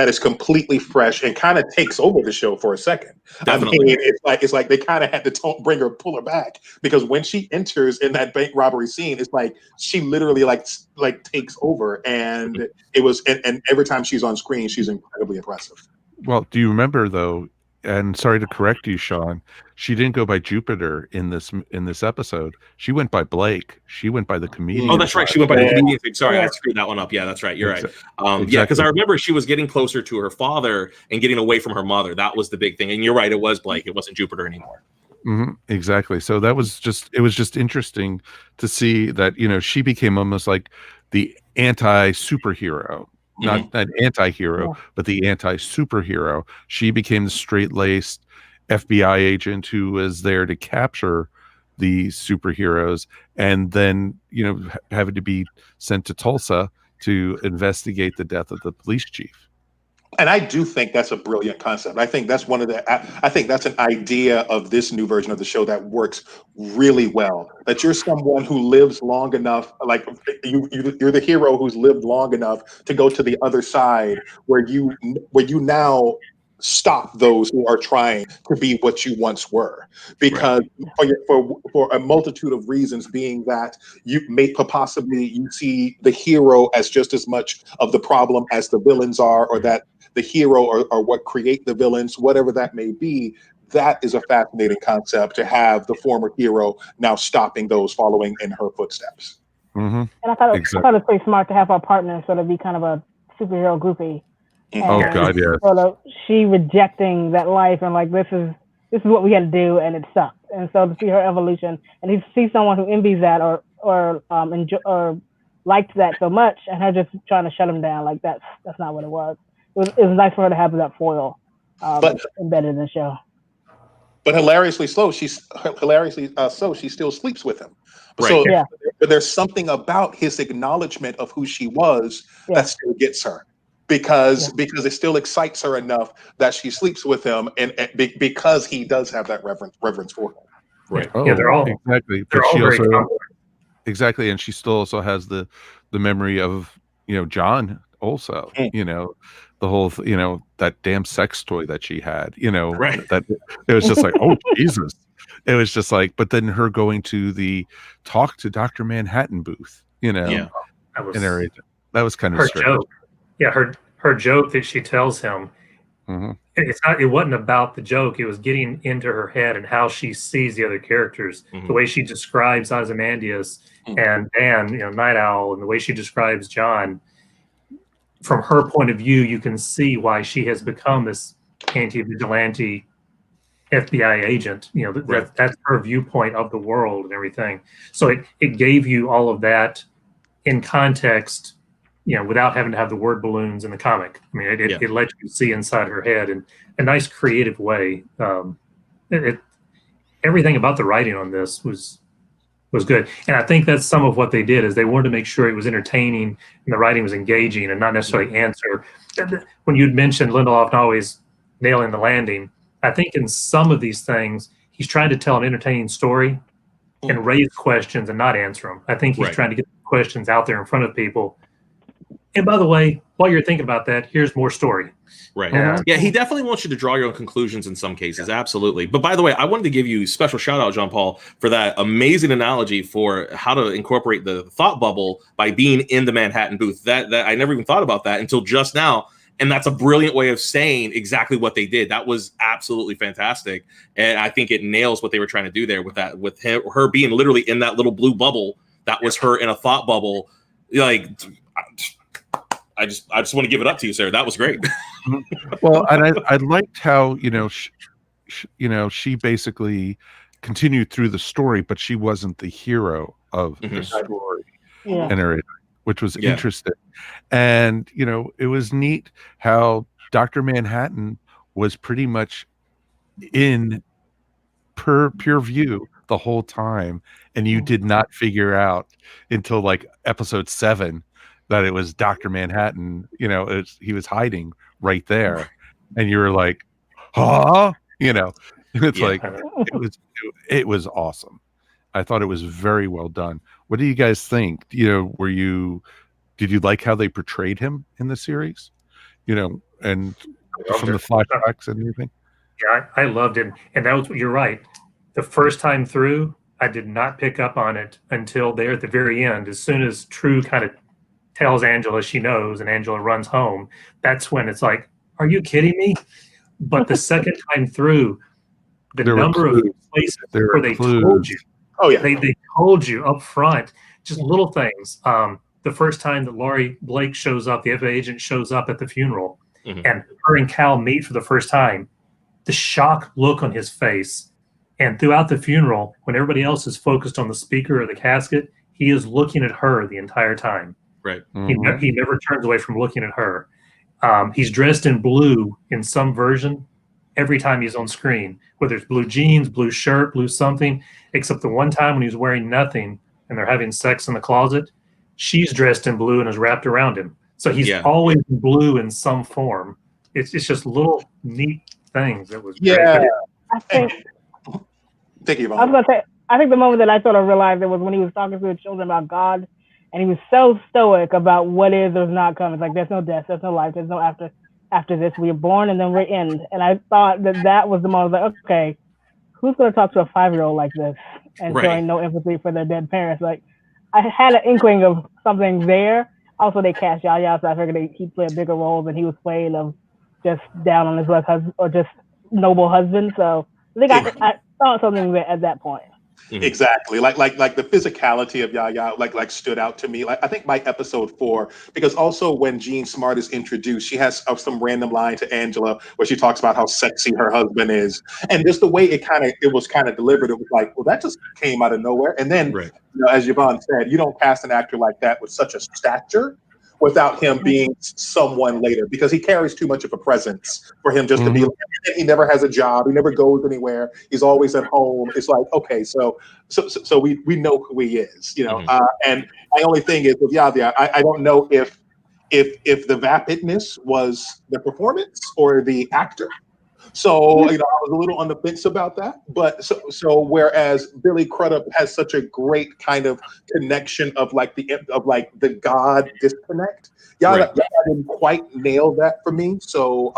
is completely fresh and kind of takes over the show for a second. Definitely. I mean, it's like they kind of had to pull her back, because when she enters in that bank robbery scene, it's like she literally like takes over, and it was and every time she's on screen, she's incredibly impressive. Well, do you remember though? And sorry to correct you, Sean, she didn't go by Jupiter in this episode. She went by Blake. She went by the comedian. Oh, that's right. She went by the comedian. Sorry, I screwed that one up. Yeah, that's right. You're right. Exactly. Yeah, because I remember she was getting closer to her father and getting away from her mother. That was the big thing. And you're right. It was Blake. It wasn't Jupiter anymore. Exactly. So it was just interesting to see that, you know, she became almost like the anti-superhero. Not an anti-hero, but the anti-superhero. She became the straight-laced FBI agent who was there to capture the superheroes, and then, you know, having to be sent to Tulsa to investigate the death of the police chief. And I do think that's a brilliant concept. I think that's I think that's an idea of this new version of the show that works really well. That you're someone who lives long enough, like you're the hero who's lived long enough to go to the other side, where you now stop those who are trying to be what you once were, because for a multitude of reasons, being that you see the hero as just as much of the problem as the villains are, or that the hero or what create the villains, whatever that may be. That is a fascinating concept, to have the former hero now stopping those following in her footsteps. And I thought it was pretty smart to have our partner sort of be kind of a superhero groupie. Oh God, yeah. Sort of she rejecting that life and like, this is what we had to do, and it sucked. And so to see her evolution, and to see someone who envies that or enjoy, or liked that so much, and her just trying to shut him down, like that's not what it was. It was nice for her to have that foil embedded in the show. But hilariously so, she still sleeps with him. Right. So but there's something about his acknowledgement of who she was that still gets her. Because it still excites her enough that she sleeps with him, and because he does have that reverence for her. Right. Oh, Yeah, they're all exactly. They're But all she very also complex. exactly, and she still also has the memory of John also. The whole that damn sex toy that she had. Right. That it was just like, oh Jesus. It was just like, but then her going to the talk to Dr. Manhattan booth. Yeah. And everything. That was kind of her strange. joke. Yeah, her joke that she tells him. Mm-hmm. It wasn't about the joke. It was getting into her head and how she sees the other characters. The way she describes Ozymandias and Dan, Night Owl, and the way she describes John. From her point of view, you can see why she has become this anti-vigilante FBI agent. That's her viewpoint of the world and everything. So it gave you all of that in context, without having to have the word balloons in the comic. I mean, it lets you see inside her head in a nice creative way. Everything about the writing on this was good. And I think that's some of what they did is they wanted to make sure it was entertaining and the writing was engaging and not necessarily answer. When you'd mentioned Lindelof always nailing the landing, I think in some of these things, he's trying to tell an entertaining story and raise questions and not answer them. I think he's trying to get questions out there in front of people. And by the way, while you're thinking about that, here's more story. Right. Yeah, he definitely wants you to draw your own conclusions in some cases. Absolutely. But by the way, I wanted to give you a special shout out, John Paul, for that amazing analogy for how to incorporate the thought bubble by being in the Manhattan booth. That I never even thought about that until just now. And that's a brilliant way of saying exactly what they did. That was absolutely fantastic. And I think it nails what they were trying to do there with that, with her being literally in that little blue bubble. That was her in a thought bubble. Like, I just want to give it up to you, sir. That was great. Well, and I liked how, she basically continued through the story, but she wasn't the hero of the story and everything, which was interesting. And, it was neat how Dr. Manhattan was pretty much in pure view the whole time. And you did not figure out until like episode 7 that it was Dr. Manhattan. He was hiding right there. And you were like, huh? It's like, it was awesome. I thought it was very well done. What do you guys think? Did you like how they portrayed him in the series? And from the flashbacks and everything? Yeah, I loved him. And that was, you're right. The first time through, I did not pick up on it until there at the very end. As soon as True kind of tells Angela she knows and Angela runs home, that's when it's like, are you kidding me? But the second time through, the number of places where they told you. Oh, yeah. They told you up front, just little things. The first time that Laurie Blake shows up, the FBI agent shows up at the funeral, and her and Cal meet for the first time, the shock look on his face. And throughout the funeral, when everybody else is focused on the speaker or the casket, he is looking at her the entire time. Right. He never turns away from looking at her. He's dressed in blue in some version every time he's on screen, whether it's blue jeans, blue shirt, blue something, except the one time when he's wearing nothing and they're having sex in the closet, she's dressed in blue and is wrapped around him. So he's always blue in some form. It's just little neat things. It was great. I think Thank you, I was gonna say, I think the moment that I sort of realized it was when he was talking to the children about God, and he was so stoic about what is or is not coming. Like, there's no death, there's no life, there's no after this. We are born and then we're end. And I thought that was the moment. Like, okay, who's gonna talk to a 5-year-old like this and showing no empathy for their dead parents? Like, I had an inkling of something there. Also, they cast Yaya, so I figured he'd play a bigger role than he was playing of just down on his luck husband or just noble husband. So I think I saw something there at that point. Exactly. Like the physicality of Yaya like stood out to me. Like, I think by episode 4, because also when Jean Smart is introduced, she has some random line to Angela where she talks about how sexy her husband is, and just the way it was kind of delivered, it was like, well, that just came out of nowhere. And then, as Yvonne said, you don't cast an actor like that with such a stature without him being someone later, because he carries too much of a presence for him just to be. He never has a job. He never goes anywhere. He's always at home. It's like, okay, so we know who he is, you know. And my only thing is with Yavia, I don't know if the vapidness was the performance or the actor. So, you know, I was a little on the fence about that. But so whereas Billy Crudup has such a great kind of connection of the God disconnect, y'all didn't quite nail that for me. So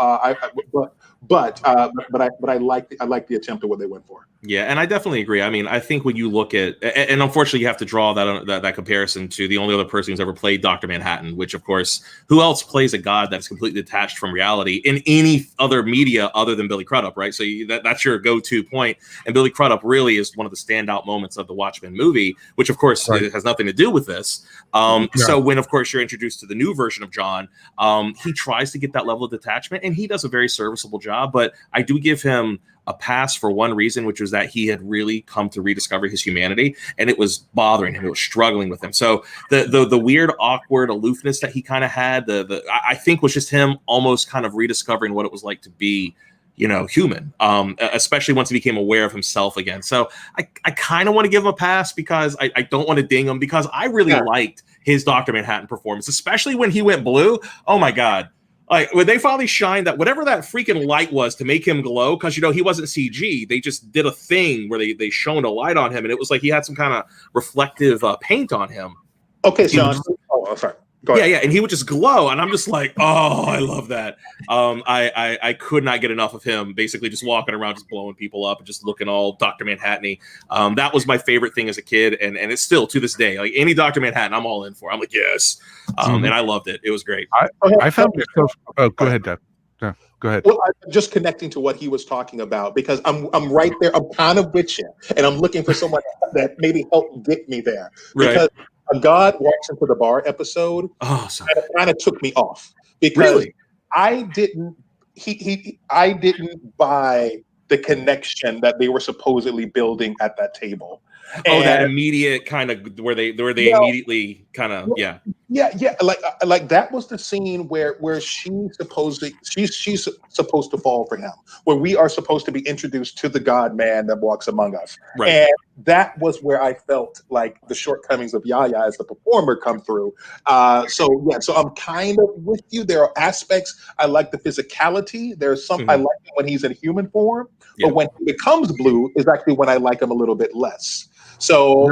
but I like the attempt of what they went for. Yeah, and I definitely agree. I mean, I think when you look at, and unfortunately, you have to draw that comparison to the only other person who's ever played Dr. Manhattan, which, of course, who else plays a god that's completely detached from reality in any other media other than Billy Crudup, right? So that's your go-to point. And Billy Crudup really is one of the standout moments of the Watchmen movie, which, of course, has nothing to do with this. So when, of course, you're introduced to the new version of John, he tries to get that level of detachment, and he does a very serviceable job. But I do give him a pass for one reason, which was that he had really come to rediscover his humanity, and it was bothering him. It was struggling with him. So the weird, awkward aloofness that he kind of had, I think was just him almost kind of rediscovering what it was like to be, you know, human, especially once he became aware of himself again. So I kind of want to give him a pass because I don't want to ding him, because I really liked his Dr. Manhattan performance, especially when he went blue. Oh my God. Like when they finally shined that, whatever that freaking light was to make him glow, because, you know, he wasn't CG. They just did a thing where they shone a light on him, and it was like he had some kind of reflective paint on him. Okay, Sean. Sorry. Go ahead. Yeah, and he would just glow, and I'm just like, oh, I love that. I could not get enough of him, basically just walking around, just blowing people up and just looking all Dr. Manhattan-y. That was my favorite thing as a kid, and it's still to this day. Like any Dr. Manhattan, I'm all in for. I'm like, yes, and I loved it. It was great. I found myself. Oh, go ahead, Deb. No, go ahead. Well, I'm just connecting to what he was talking about, because I'm right there. I'm kind of with you, and I'm looking for someone that maybe helped get me there. Because a God Walks Into the Bar episode kind of took me off, because I didn't buy the connection that they were supposedly building at that table. Oh, that immediate kind of where they immediately kind of like that was the scene where she's supposed to fall for him, where we are supposed to be introduced to the God man that walks among us, and that was where I felt like the shortcomings of Yahya as the performer come through. So I'm kind of with you. There are aspects I like the physicality. There's some I like him when he's in human form, but when he becomes blue is actually when I like him a little bit less. So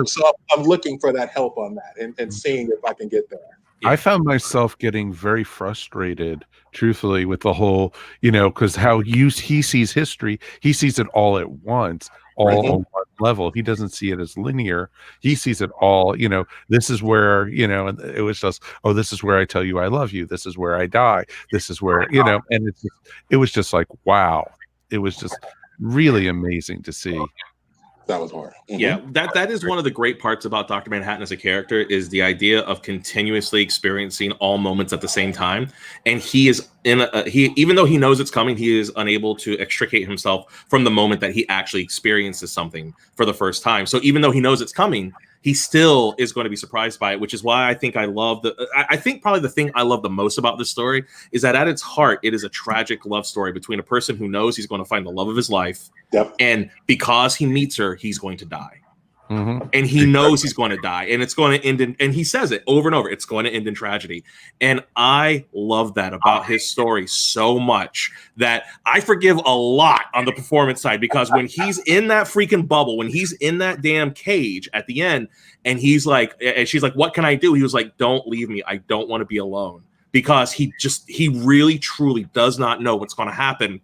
I'm looking for that help on that and seeing if I can get there. I found myself getting very frustrated, truthfully, with the whole, you know, because how he sees history, he sees it all at once, all on one level. He doesn't see it as linear. He sees it all, you know, this is where, you know, and it was just, oh, this is where I tell you I love you. This is where I die. This is where, you know, and it was just like, wow. It was just really amazing to see. That was hard. Yeah, that is one of the great parts about Dr. Manhattan as a character, is the idea of continuously experiencing all moments at the same time. And he is even though he knows it's coming, he is unable to extricate himself from the moment that he actually experiences something for the first time. So even though he knows it's coming, he still is going to be surprised by it, which is why I think I think probably the thing I love the most about this story is that at its heart, it is a tragic love story between a person who knows he's going to find the love of his life. And because he meets her, he's going to die. And he knows he's going to die, and it's going to end in, and he says it over and over, it's going to end in tragedy. And I love that about his story so much that I forgive a lot on the performance side, because when he's in that freaking bubble, when he's in that damn cage at the end, and he's like, and she's like, what can I do? He was like, don't leave me. I don't want to be alone, because he really truly does not know what's going to happen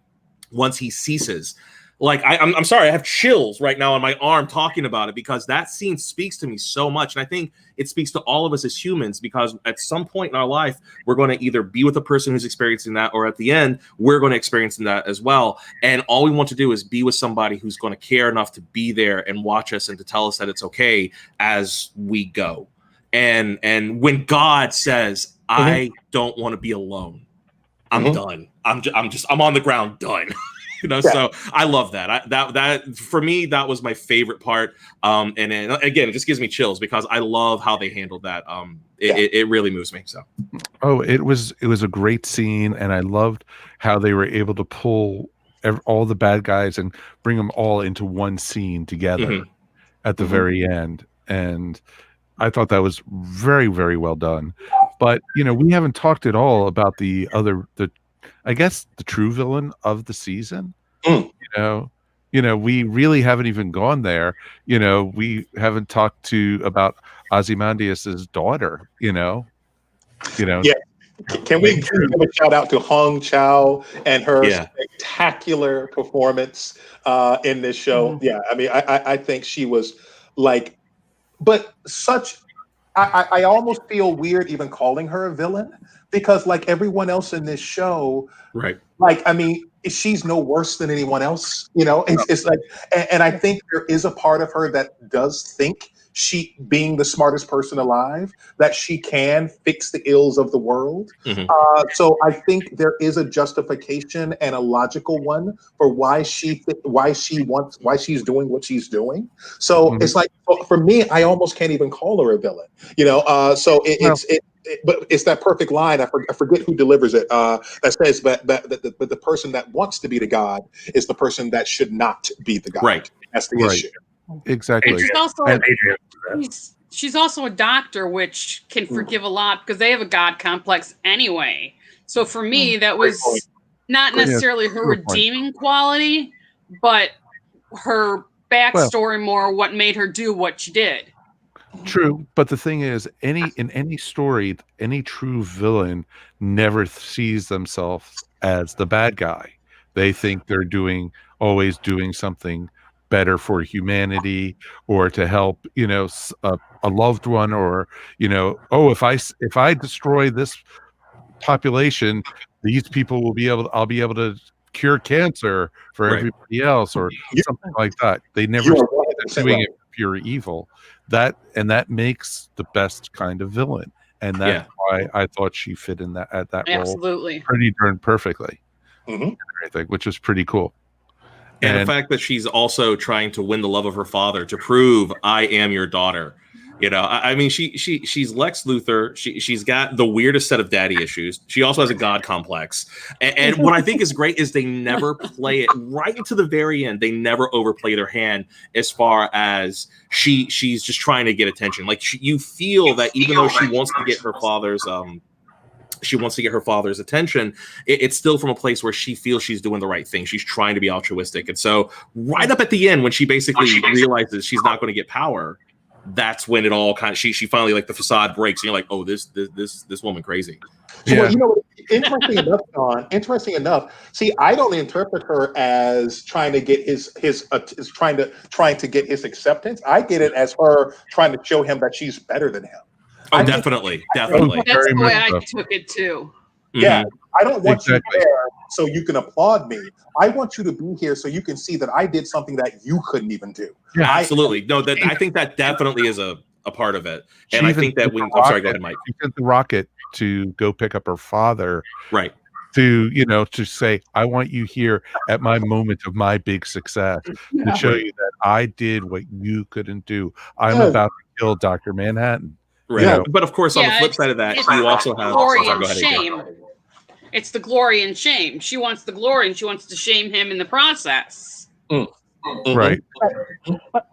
once he ceases. Like, I'm sorry, I have chills right now on my arm talking about it, because that scene speaks to me so much. And I think it speaks to all of us as humans, because at some point in our life, we're going to either be with a person who's experiencing that, or at the end, we're going to experience that as well. And all we want to do is be with somebody who's going to care enough to be there and watch us and to tell us that it's okay as we go. And when God says, I don't want to be alone, I'm done. I'm on the ground, done. You know, so I love that. That for me, that was my favorite part. And then, again, it just gives me chills, because I love how they handled that. it really moves me. So, oh, it was a great scene, and I loved how they were able to pull all the bad guys and bring them all into one scene together at the very end. And I thought that was very, very well done. But we haven't talked at all about I guess the true villain of the season. We really haven't even gone there. We haven't talked about Ozymandias's daughter. Yeah. Can we give a shout out to Hong Chow and her spectacular performance in this show? Yeah, I mean, I think she was like, but such. I almost feel weird even calling her a villain because, like everyone else in this show, right? Like, I mean, she's no worse than anyone else. It's like, and I think there is a part of her that does think, she being the smartest person alive, that she can fix the ills of the world. So I think there is a justification and a logical one for why she's doing what she's doing. So it's like, for me, I almost can't even call her a villain. But it's that perfect line. I forget who delivers it. That says, but the person that wants to be the god is the person that should not be the god. Right. That's the issue. Exactly. She's also a doctor, which can forgive a lot because they have a god complex anyway. So for me, that was not necessarily her redeeming quality, but her backstory more what made her do what she did. True, but the thing is, in any story, any true villain never sees themselves as the bad guy. They think they're always doing something better for humanity, or to help a loved one, or if I destroy this population, these people I'll be able to cure cancer for everybody else, or something like that. They never doing it for pure evil. That makes the best kind of villain, and that's why I thought she fit in that role pretty darn perfectly. Everything, which was pretty cool. And the fact that she's also trying to win the love of her father to prove I am your daughter. I mean, she's Lex Luthor. She's got the weirdest set of daddy issues. She also has a god complex. And what I think is great is they never play it right to the very end. They never overplay their hand as far as she's just trying to get attention. Like you feel that even though she wants to get her father's attention, it's still from a place where she feels she's doing the right thing. She's trying to be altruistic. And so right up at the end, when she basically realizes she's not going to get power, that's when it all kind of, she finally, like, the facade breaks, and you're like, oh, this woman crazy. Yeah. Well, interesting enough. See, I don't interpret her as trying to get trying to get his acceptance. I get it as her trying to show him that she's better than him. Oh, definitely. That's the way I took it too. Yeah, I don't want you there so you can applaud me. I want you to be here so you can see that I did something that you couldn't even do. Yeah, absolutely. I think that definitely is a part of it. And I think that I'm sorry, go ahead, Mike. She sent the rocket to go pick up her father. Right. To say, I want you here at my moment of my big success to show you that I did what you couldn't do. I'm about to kill Dr. Manhattan. Right. But of course, on the flip side of that, you also have glory and shame. It's the glory and shame. She wants the glory, and she wants to shame him in the process. Right. But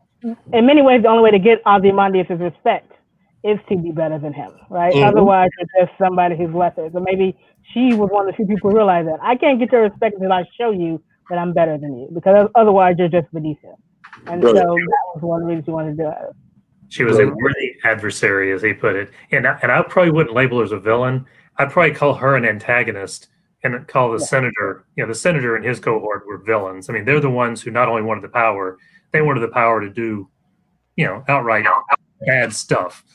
in many ways, the only way to get Ozymandias' respect is to be better than him, right? Otherwise, you're just somebody who's lesser. So maybe she was one of the few people who realized that I can't get your respect until I show you that I'm better than you, because otherwise you're just beneath him. And so that was one reason she wanted to do it. She was a worthy adversary, as he put it. And I probably wouldn't label her as a villain. I'd probably call her an antagonist and call the senator, the senator and his cohort were villains. I mean, they're the ones who not only wanted the power, they wanted the power to do, outright bad stuff.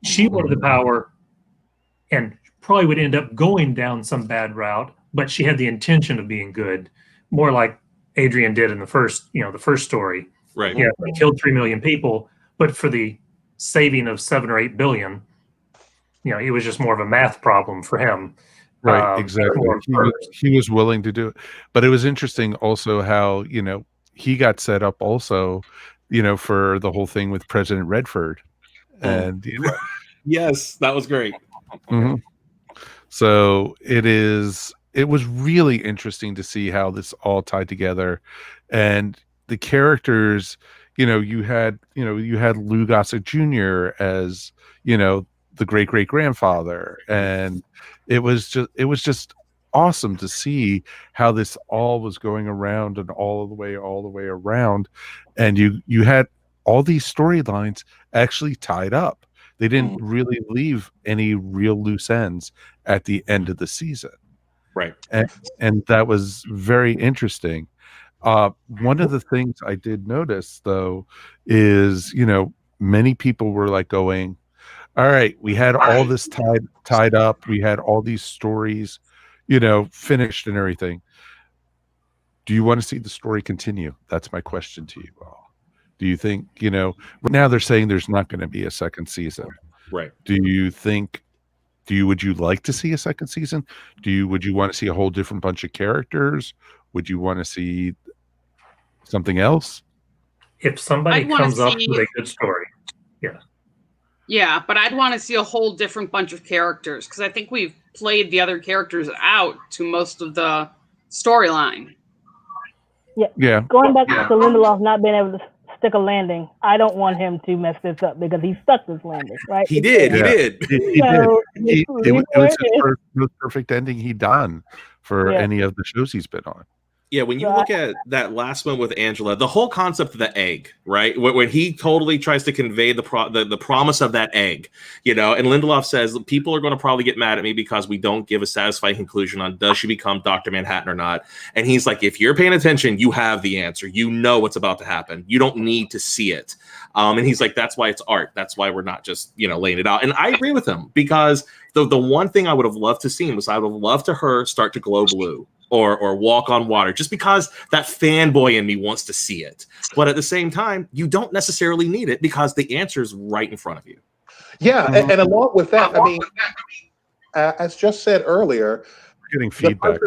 She wanted the power and probably would end up going down some bad route, but she had the intention of being good, more like Adrian did in the first story. Right. Yeah, he killed 3 million people, but for the saving of 7 or 8 billion, it was just more of a math problem for him. Right, exactly. He was willing to do it. But it was interesting also how, he got set up also, for the whole thing with President Redford. And, Yes, that was great. Mm-hmm. So it was really interesting to see how this all tied together, and the characters, you had Lou Gossett Jr. as, the great grandfather, and it was just awesome to see how this all was going around and all the way around, and you had all these storylines actually tied up. They didn't really leave any real loose ends at the end of the season. Right. And that was very interesting. One of the things I did notice, though, is, many people were like going, all right, we had all this tied up. We had all these stories, finished and everything. Do you want to see the story continue? That's my question to you all. Do you think, right now they're saying there's not going to be a second season. Right. Would you like to see a second season? Would you want to see a whole different bunch of characters? Would you want to see something else? If somebody comes up with a good story. Yeah. Yeah, but I'd want to see a whole different bunch of characters, because I think we've played the other characters out to most of the storyline. Yeah. Going back to Lindelof not being able to stick a landing, I don't want him to mess this up because he stuck this landing, right? He did. It was his most perfect ending he'd done for any of the shows he's been on. Yeah, when you look at that last one with Angela, the whole concept of the egg, right? When he totally tries to convey the promise of that egg, and Lindelof says people are going to probably get mad at me because we don't give a satisfying conclusion on does she become Dr. Manhattan or not. And he's like, if you're paying attention, you have the answer. You know what's about to happen. You don't need to see it. And he's like, that's why it's art. That's why we're not just laying it out. And I agree with him, because the one thing I would have loved to see was I would have loved to her start to glow blue. Or walk on water, just because that fanboy in me wants to see it. But at the same time, you don't necessarily need it because the answer is right in front of you. Yeah, and along with that, I mean, as just said earlier, we're getting feedback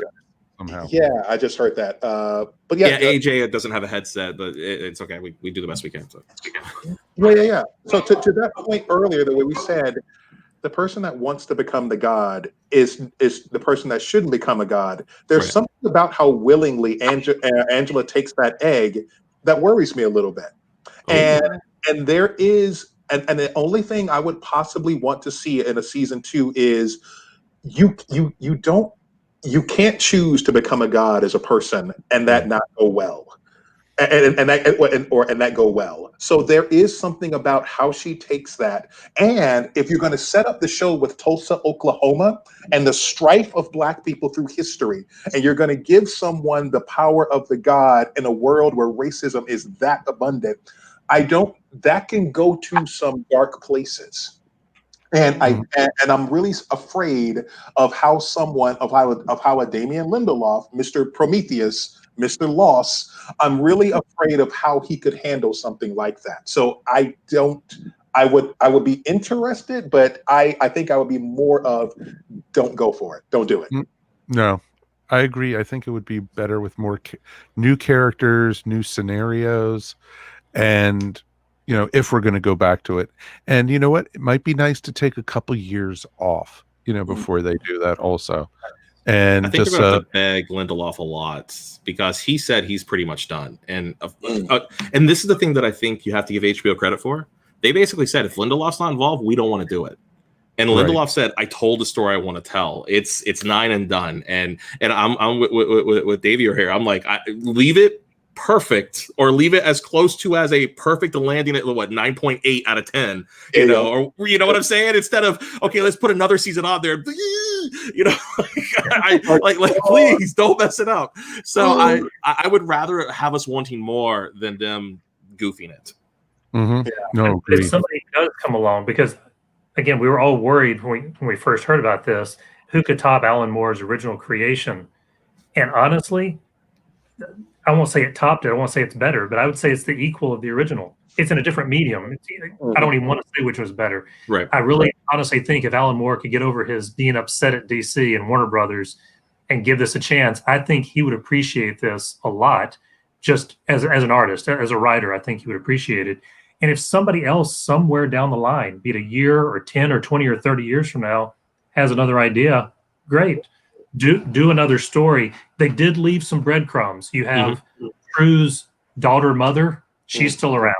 somehow. Yeah, I just heard that. But yeah, AJ doesn't have a headset, but it's okay. We do the best we can. So. Yeah. So to that point earlier, the way we said, the person that wants to become the god is the person that shouldn't become a god. There's something about how willingly Angela takes that egg that worries me a little bit. And there is, and the only thing I would possibly want to see in a season 2 is you can't choose to become a god as a person and that not go well. And that go well. So there is something about how she takes that. And if you're going to set up the show with Tulsa, Oklahoma, and the strife of Black people through history, and you're going to give someone the power of the God in a world where racism is that abundant, that can go to some dark places. And I'm really afraid of how a Damian Lindelof, Mr. Prometheus, Mr. Loss, I'm really afraid of how he could handle something like that. So I would be interested, but I think I would be more of don't go for it. Don't do it. No, I agree. I think it would be better with more new characters, new scenarios, and if we're going to go back to it. And you know what? It might be nice to take a couple years off, before they do that also. And I think they're going to have to beg Lindelof a lot because he said he's pretty much done. And this is the thing that I think you have to give HBO credit for. They basically said, if Lindelof's not involved, we don't want to do it. And Lindelof said, I told the story I want to tell. It's 9 and done. And I'm with Davey here. I'm like, leave it perfect, or leave it as close to as a perfect landing at 9.8 out of 10, or what I'm saying, instead of okay, let's put another season on there, please don't mess it up. So I would rather have us wanting more than them goofing it. No, if somebody does come along, because again, we were all worried when we first heard about this, who could top Alan Moore's original creation? And honestly, I won't say it topped it. I won't say it's better, but I would say it's the equal of the original. It's in a different medium. I don't even want to say which was better. Right. I really honestly think if Alan Moore could get over his being upset at DC and Warner Brothers and give this a chance, I think he would appreciate this a lot. Just as an artist, as a writer, I think he would appreciate it. And if somebody else somewhere down the line, be it a year or 10 or 20 or 30 years from now, has another idea, great. Do another story. They did leave some breadcrumbs. You have True's daughter, mother. She's still around.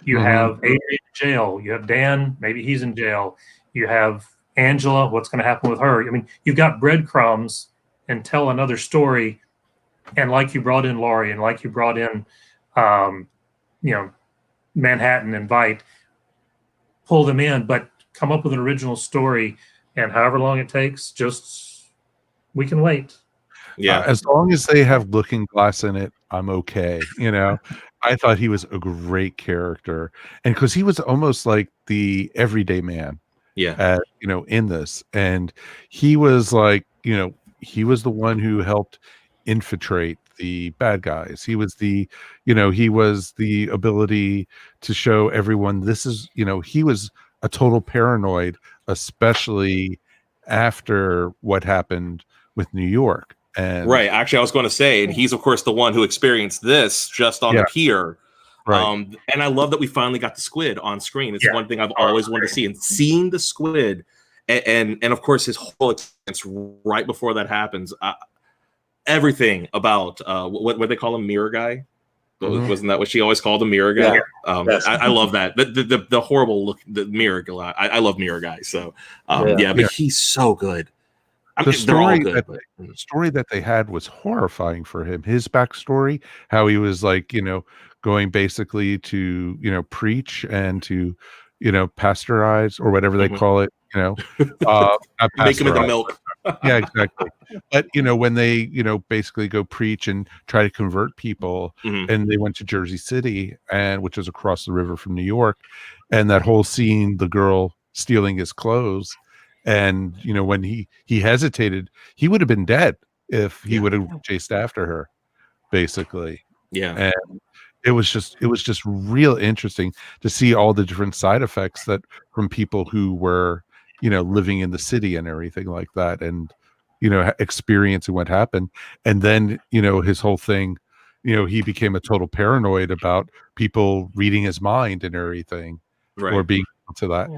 You have Adrian in jail. You have Dan. Maybe he's in jail. You have Angela. What's going to happen with her? I mean, you've got breadcrumbs and tell another story. And like you brought in Laurie and like you brought in, Manhattan and Vite, pull them in, but come up with an original story. And however long it takes, we can wait. Yeah. As long as they have Looking Glass in it, I'm okay. I thought he was a great character. And because he was almost like the everyday man. Yeah. In this. And he was like, he was the one who helped infiltrate the bad guys. He was the ability to show everyone this is, he was a total paranoid, especially after what happened with New York. And right. Actually, I was going to say, and he's of course the one who experienced this just on the pier. Right. And I love that we finally got the squid on screen. It's one thing I've always wanted to see, and seeing the squid and of course his whole experience right before that happens. Everything about what they call him, Mirror Guy. Wasn't that what she always called him, Mirror Guy? Yeah. I love that. The horrible look, the Mirror Guy. I love Mirror Guy. So but he's so good. The story that they had was horrifying for him. His backstory, how he was like, going basically to, preach and to, pasteurize or whatever they call it, make him into milk. Yeah, exactly. But, when they, basically go preach and try to convert people, and they went to Jersey City, which is across the river from New York, and that whole scene, the girl stealing his clothes. And, when he hesitated, he would have been dead if he would have chased after her, basically. Yeah. And it was just real interesting to see all the different side effects that from people who were, living in the city and everything like that, and, experiencing what happened. And then, his whole thing, he became a total paranoid about people reading his mind and everything, or being to that.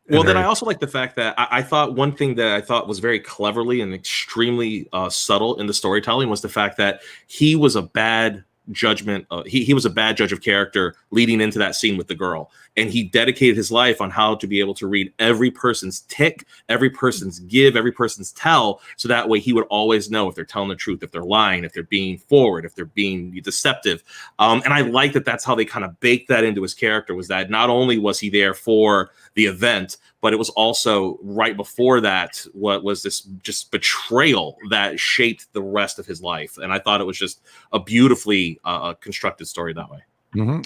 Well, then I also like the fact that I thought one thing that I thought was very cleverly and extremely subtle in the storytelling was the fact that he was a bad judgment. He was a bad judge of character leading into that scene with the girl. And he dedicated his life on how to be able to read every person's tick, every person's give, every person's tell. So that way he would always know if they're telling the truth, if they're lying, if they're being forward, if they're being deceptive. And I like that that's how they kind of baked that into his character, was that not only was he there for the event, but it was also right before that, what was this just betrayal that shaped the rest of his life. And I thought it was just a beautifully constructed story that way.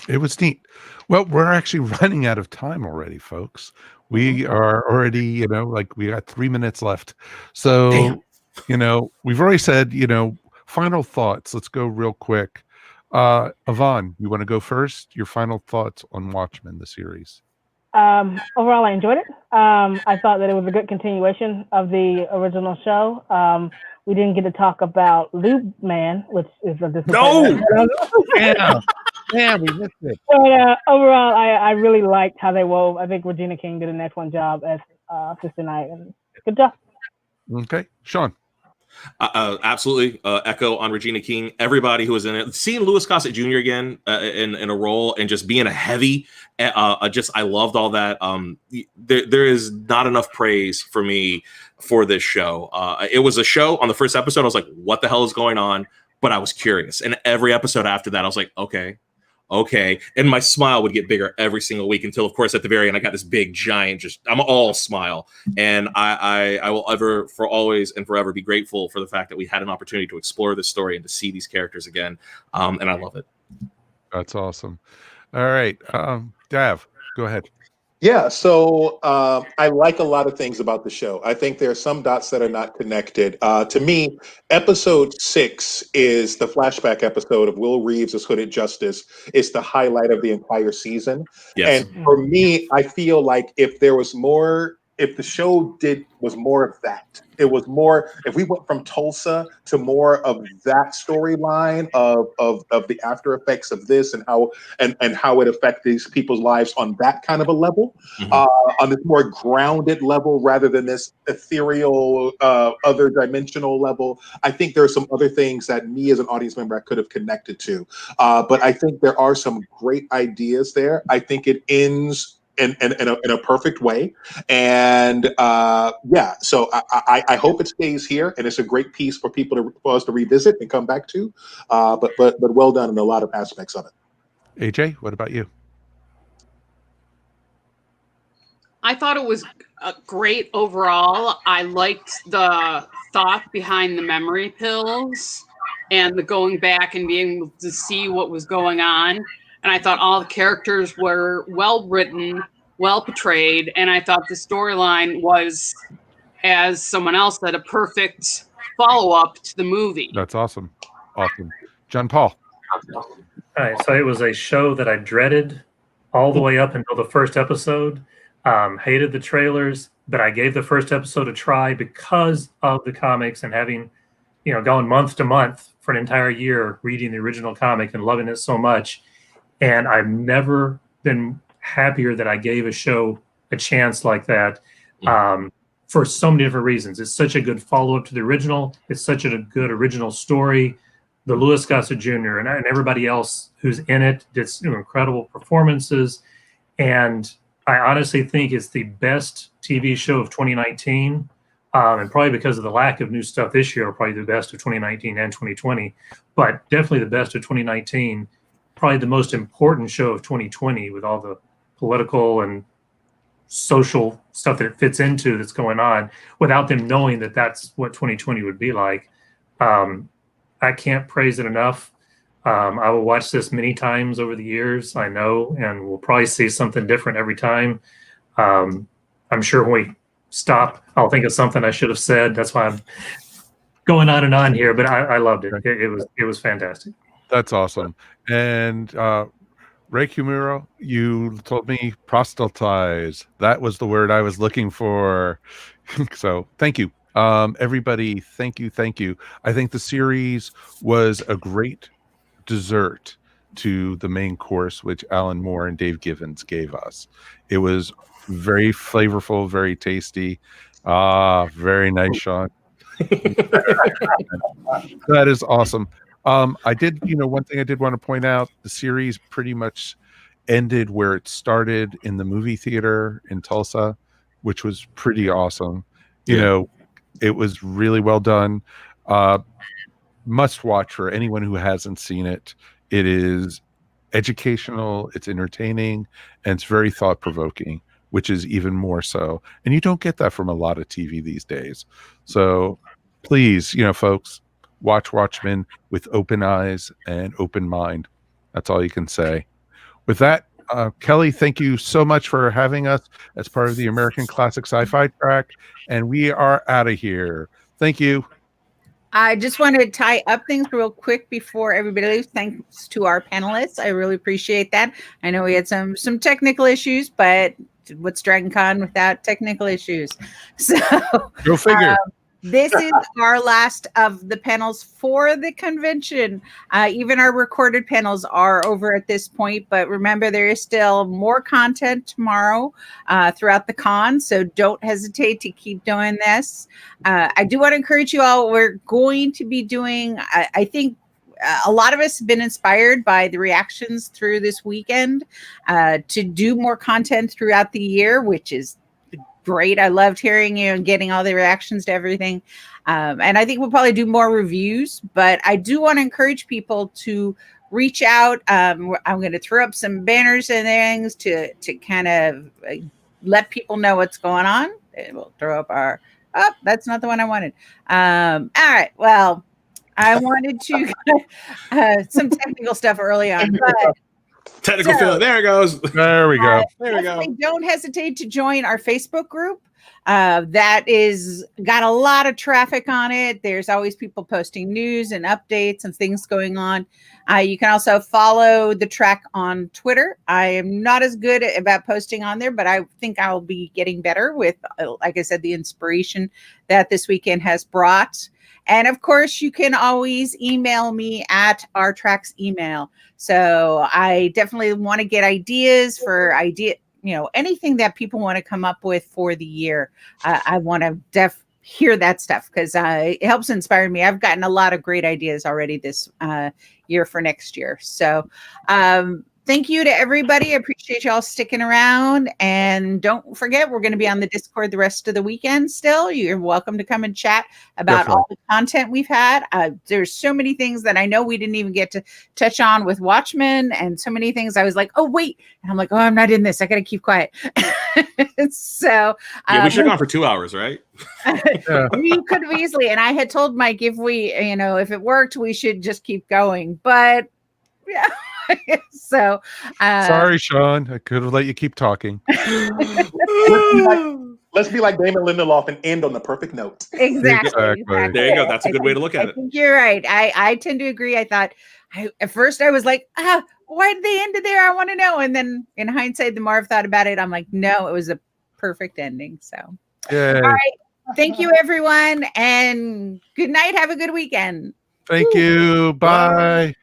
It was neat. Well, we're actually running out of time already, folks. We are already, we got 3 minutes left. So, we've already said, final thoughts. Let's go real quick. Yvonne, you want to go first? Your final thoughts on Watchmen, the series. Overall, I enjoyed it. I thought that it was a good continuation of the original show. We didn't get to talk about Lube Man, which is a disappointment. No! Yeah, we missed it. But overall, I really liked how they wove. I think Regina King did an excellent job as Sister Night, and good job. Okay, Sean. Absolutely echo on Regina King. Everybody who was in it, seeing Louis Gossett Jr. again in a role and just being a heavy, I loved all that. There is not enough praise for me for this show. It was a show on the first episode. I was like, what the hell is going on? But I was curious, and every episode after that, I was like, okay. And my smile would get bigger every single week until, of course, at the very end, I got this big, giant, I'm all smile. And I will ever, for always and forever, be grateful for the fact that we had an opportunity to explore this story and to see these characters again. And I love it. That's awesome. All right. Dav, go ahead. Yeah, so I like a lot of things about the show. I think there are some dots that are not connected. To me, episode 6 is the flashback episode of Will Reeves' Hooded Justice. It's the highlight of the entire season. Yes. And for me, I feel like if there was more if the show was more of that. It was more, if we went from Tulsa to more of that storyline of the after effects of this and how how it affects these people's lives on that kind of a level, on this more grounded level rather than this ethereal, other dimensional level. I think there are some other things that me as an audience member I could have connected to. But I think there are some great ideas there. I think it ends in a perfect way, and so I hope it stays here, and it's a great piece for for us to revisit and come back to. But well done in a lot of aspects of it. AJ, what about you? I thought it was great overall. I liked the thought behind the memory pills and the going back and being able to see what was going on. And I thought all the characters were well written, well portrayed. And I thought the storyline was, as someone else said, a perfect follow-up to the movie. That's awesome. Awesome. John Paul. All right. So it was a show that I dreaded all the way up until the first episode. Hated the trailers, but I gave the first episode a try because of the comics and having, gone month to month for an entire year reading the original comic and loving it so much. And I've never been happier that I gave a show a chance like that, for so many different reasons. It's such a good follow-up to the original. It's such a good original story. The Louis Gossett Jr. and everybody else who's in it did incredible performances. And I honestly think it's the best TV show of 2019. And probably because of the lack of new stuff this year, probably the best of 2019 and 2020, but definitely the best of 2019. Probably the most important show of 2020 with all the political and social stuff that it fits into that's going on without them knowing that that's what 2020 would be like. I can't praise it enough. I will watch this many times over the years, I know, and we'll probably see something different every time. I'm sure when we stop, I'll think of something I should have said. That's why I'm going on and on here, but I loved it. It was fantastic. That's awesome. And Ray Kumuro, you told me proselytize. That was the word I was looking for. So thank you. Everybody, thank you. I think the series was a great dessert to the main course, which Alan Moore and Dave Givens gave us. It was very flavorful, very tasty. Very nice, Sean. That is awesome. I did, one thing I did want to point out, the series pretty much ended where it started in the movie theater in Tulsa, which was pretty awesome. It was really well done. Must watch for anyone who hasn't seen it. It is educational, it's entertaining, and it's very thought-provoking, which is even more so. And you don't get that from a lot of TV these days. So please, folks, watch Watchmen with open eyes and open mind. That's all you can say. With that, Kelly, thank you so much for having us as part of the American Classic Sci-Fi Track. And we are out of here. Thank you. I just want to tie up things real quick before everybody leaves. Thanks to our panelists. I really appreciate that. I know we had some technical issues, but what's Dragon Con without technical issues? So go figure. This is our last of the panels for the convention. Even our recorded panels are over at this point, but remember there is still more content tomorrow throughout the con, so don't hesitate to keep doing this. I do want to encourage you all. We're going to be doing, I think, a lot of us have been inspired by the reactions through this weekend to do more content throughout the year, which is great. I loved hearing you and getting all the reactions to everything. And I think we'll probably do more reviews, but I do want to encourage people to reach out. I'm going to throw up some banners and things to kind of let people know what's going on. And we'll throw up that's not the one I wanted. All right. Well, I wanted to some technical stuff early on, but technical failure. There it goes. There we go. There we go. Don't hesitate to join our Facebook group. That is got a lot of traffic on it. There's always people posting news and updates and things going on. You can also follow the track on Twitter. I am not as good about posting on there, but I think I'll be getting better with, like I said, the inspiration that this weekend has brought. And of course, you can always email me at our tracks email. So I definitely want to get ideas for anything that people want to come up with for the year. I want to hear that stuff because it helps inspire me. I've gotten a lot of great ideas already this year for next year. So thank you to everybody. I appreciate y'all sticking around. And don't forget, we're going to be on the Discord the rest of the weekend still. You're welcome to come and chat about all the content we've had. There's so many things that I know we didn't even get to touch on with Watchmen, and so many things I was like, oh, wait. And I'm like, oh, I'm not in this. I got to keep quiet. So yeah, we should have gone for 2 hours, right? We could have easily. And I had told Mike if if it worked, we should just keep going. But yeah. So sorry, Sean. I could have let you keep talking. Let's be like Damon Lindelof and end on the perfect note. Exactly. There you go. That's a good way to look at it. I think you're right. I tend to agree. I thought at first I was like, why did they end it there? I want to know. And then in hindsight, the more I've thought about it, I'm like, no, it was a perfect ending. So Yay. All right. Thank you, everyone. And good night. Have a good weekend. Thank you. Bye.